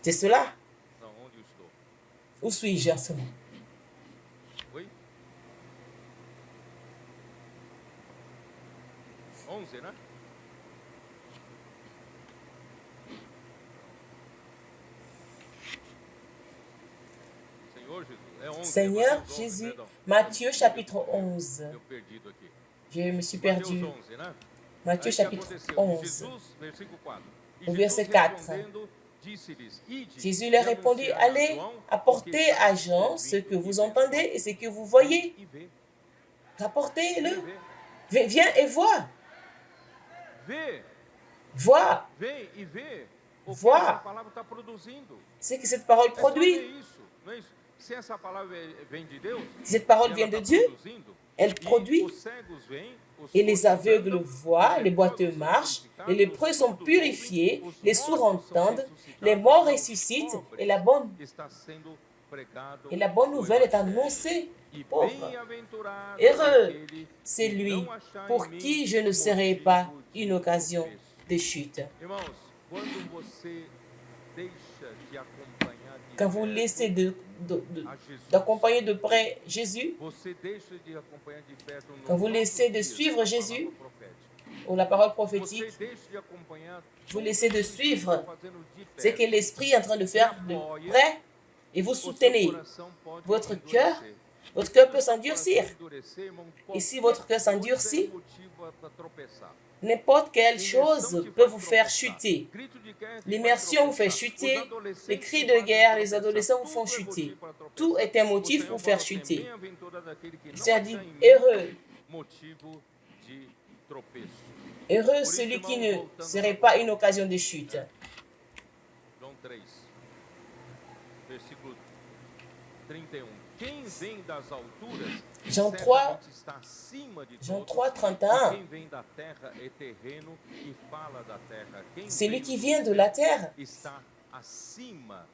C'est cela. Où suis-je en ce moment? Seigneur Jésus, Matthieu chapitre 11. Je me suis perdu. Matthieu chapitre 11, au verset 4. Jésus leur répondit, allez apporter à Jean ce que vous entendez et ce que vous voyez. Rapportez-le. Viens et vois. Vois. Vois ce que cette parole produit. Si cette parole vient de Dieu, elle produit. Et les aveugles voient, les boiteux marchent, les lépreux sont purifiés, les sourds entendent, les morts ressuscitent et la bonne nouvelle est annoncée. Pauvre. Heureux, c'est lui pour qui je ne serai pas une occasion de chute. Quand vous laissez d'accompagner de près Jésus, quand vous laissez de suivre Jésus, ou la parole prophétique, vous laissez de suivre ce que l'Esprit est en train de faire de près, et vous soutenez votre cœur peut s'endurcir. Et si votre cœur s'endurcit, n'importe quelle chose peut vous faire chuter. L'immersion vous fait chuter, les cris de guerre, les adolescents vous font chuter. Tout est un motif pour faire chuter. Le Seigneur dit, heureux. tropeço. Heureux celui qui ne serait pas une occasion de chute. João 3, versículo 31. Quem vem das alturas, Jean 3, certamente está acima de Jean todos. 3, E 31. quem vem da terra é terreno e fala da terra. Quem Celui veio qui do vient de céu la terre, está acima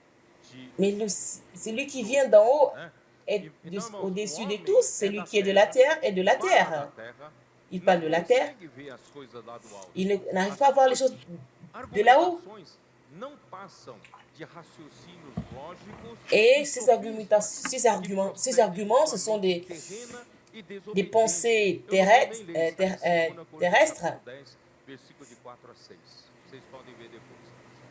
de mais celui qui vient d'en haut né? est E, então, irmãos, au-dessus o de homem tous. é Celui da qui est de la terre est de la fala da terre. terra, Il não parle de la terre. consegue ver as coisas lá do alto. Il n'arrive As pas à voir les suas choses de là-haut. argumentações não passam de raciocínios lógicos Et sofistas ces arguments, ce sont des terrena e pensées desobedientes. Eu não vou nem ler, está em 2 terrestres. capítulo 10, versículo de 4 a 6. Vocês podem ver depois.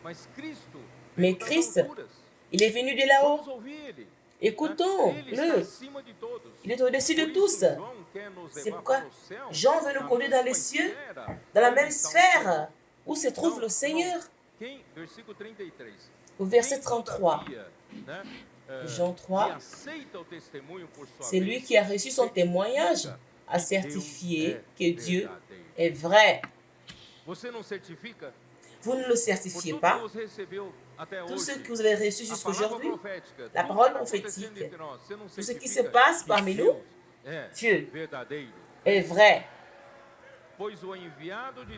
Mas Cristo Mais veio das Christ, alturas. il est venu de là-haut. Vamos ouvir ele. Ele está Écoutons-le. acima de todos. Il est au-dessus de Por tous. isso, João quer nos C'est levar pourquoi para o céu, Jean veut nous na conduire dans les mesma cieux, esfera dans la onde même está o sphère où se Senhor. trouve le Então, Seigneur. versículo 33. Au verset Quem, 33, todavia, né, Jean que 3, aceita o testemunho por sua c'est lui vez, qui a reçu son témoignage, a certifica certifié que que Dieu verdadeiro. est vrai. Você não certifica? Vous ne le Por certifiez tudo pas. que você recebeu até Tout hoje. ce que vous avez reçu A jusqu'à palavra aujourd'hui, profética, la tudo parole que está acontecendo prophétique, entre nós, você não tout ce qui se certifica passe que parmi nous, Deus é Dieu verdadeiro. est vrai. Pois o enviado de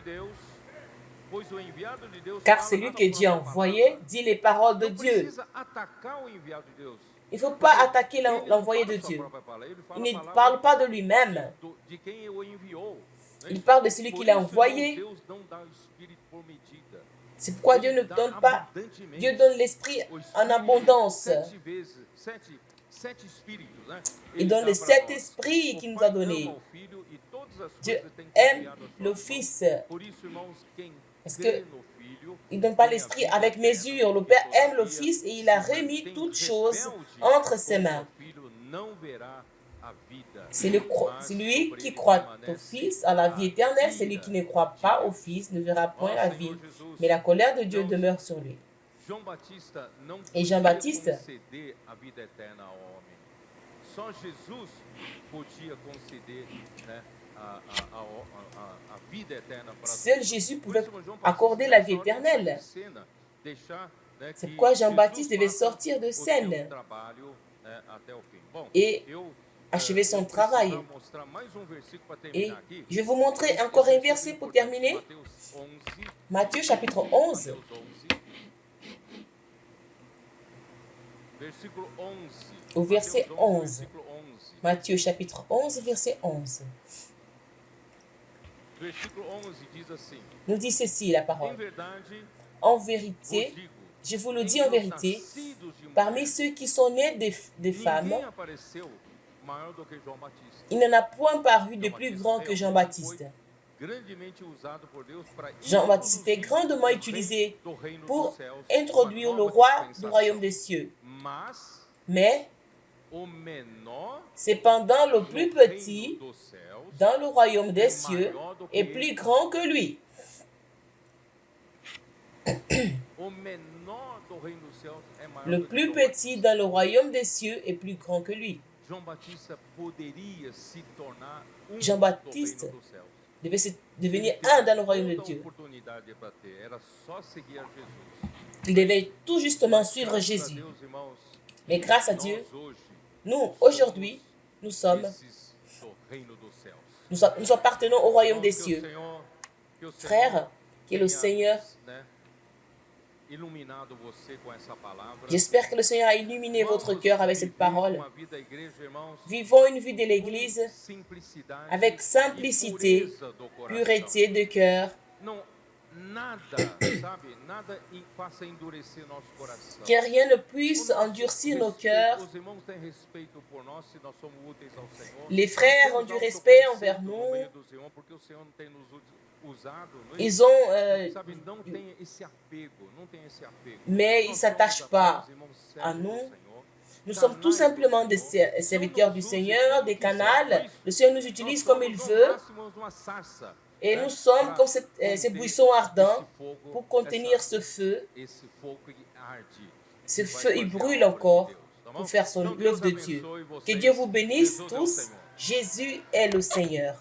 Deus Car fala celui da que Dieu a própria envoyé palavra. dit les paroles de Não Dieu. precisa atacar o enviado de Deus. Il ne faut pas attaquer Ele não l'envoyé fala de sua Dieu. própria palavra, ele fala Il a ne palavra parle pas de lui-même. de quem o enviou. Il parle de celui Por qui l'a isso, envoyé. irmãos, Deus não dá o Espírito por medida. C'est pourquoi Dieu Ele ne dá donne pas, abundantemente. Dieu donne l'esprit O en Espírito, abondance. 7 vezes, sete espíritos, né? Il Ele donne dá les para 7 nós. esprits O qu'il nous Pai a donnés. ama o Filho e todas as Dieu coisas têm aime confiado a le suas Fils. mãos. Por isso, irmãos, quem Parce crê que no Filho il ne donne pas tem a l'esprit vida avec eterna. mesure. Le Père aime le Todavia, Fils et il a se remis mantém toutes choses rebelde entre ses contra mains. o Filho, não verá a vida, C'est mas celui sobre qui ele croit au permanece Fils à la vie a éternelle. Celui ira qui ne croit de pas au Deus. Fils ne verra point Ó la Senhor vie. Jesus, Mais la colère de Dieu Deus, demeure sur lui. João Batista não Et podia Jean-Baptiste, conceder a vida eterna ao homem. Só Jesus podia conceder, né, a vida eterna para seul todos. Jésus Por pouvait isso, João accorder Batista la vie nessa hora éternelle. de cena, deixar, né, C'est que pourquoi Jean-Baptiste Jesus devait faça sortir de o seu scène trabalho, né, até o fim. Bom, et eu achever son eu travail. precisava mostrar mais um versículo para Et terminar aqui. je vais vous montrer encore un verset pour terminer. Mateus 11, Matthieu chapitre 11, Mateus 11, versículo 11. au verset Mateus 11. versículo 11. Matthieu chapitre 11, verset 11. Versículo 11 diz assim: Nous dit ceci la Em parole. verdade, En vos vérité, digo, je vous le dis entre en os vérité, nascidos de parmi mulher, ceux qui sont nés de femmes, ninguém apareceu maior do que João Batista. il n'en a point paru de plus grand que Jean-Baptiste. Grandemente usado por Deus para Jean-Baptiste était introduzir grandement o utilisé reino do reino pour dos céus, introduire uma le nova roi du dispensação. royaume des cieux. Mas Mais, o menor cependant, le no plus reino petit dos céus dans le royaume é des cieux maior do que est ele. plus grand que lui. O menor do reino dos céus é maior Le do que plus João petit dans le royaume des cieux est plus grand que lui. João Batista poderia se tornar Jean-Baptiste do reino dos céus. devait devenir Ele teve un dans le royaume de toda a Dieu. oportunidade para ter, era só seguir a Jesus. Il devait tout justement suivre Graças a Jésus. Deus, irmãos, Mais grâce à nós Dieu, hoje nous, aujourd'hui, nous sommes, esses do reino dos céus. nous appartenons au royaume des Irmãos, cieux. que o Senhor Frères, que le tenha, Seigneur, né, iluminado você com essa palavra. j'espère que le Seigneur a illuminé votre cœur avec cette parole. Uma vida, igreja, irmãos, Vivons une vie de l'Église com simplicidade avec simplicité, e pureza do coração. pureté de cœur, Não, nada, sabe, nada faça endurecer nosso coração. que rien ne puisse endurcir nos cœurs. Os irmãos têm respeito por nós se nós somos úteis ao Senhor. Les frères ont Nós du temos respect autoconhecido envers no nous. meio do Senhor, porque o Senhor não tem nos usado. Não é? Ils ont, Sabe, não tem esse apego, não tem esse apego. mais ils ne Nós s'attachent somos pas apenas irmãos à servos do nous. Senhor. Nous sommes tout simplement des serviteurs du Seigneur, des canals. Le Seigneur nous utilise comme il veut. Et nous sommes comme ces buissons ardents pour contenir ce feu. Ce feu, il brûle encore pour faire l'œuvre de Dieu. Que Dieu vous bénisse tous. Jésus est le Seigneur.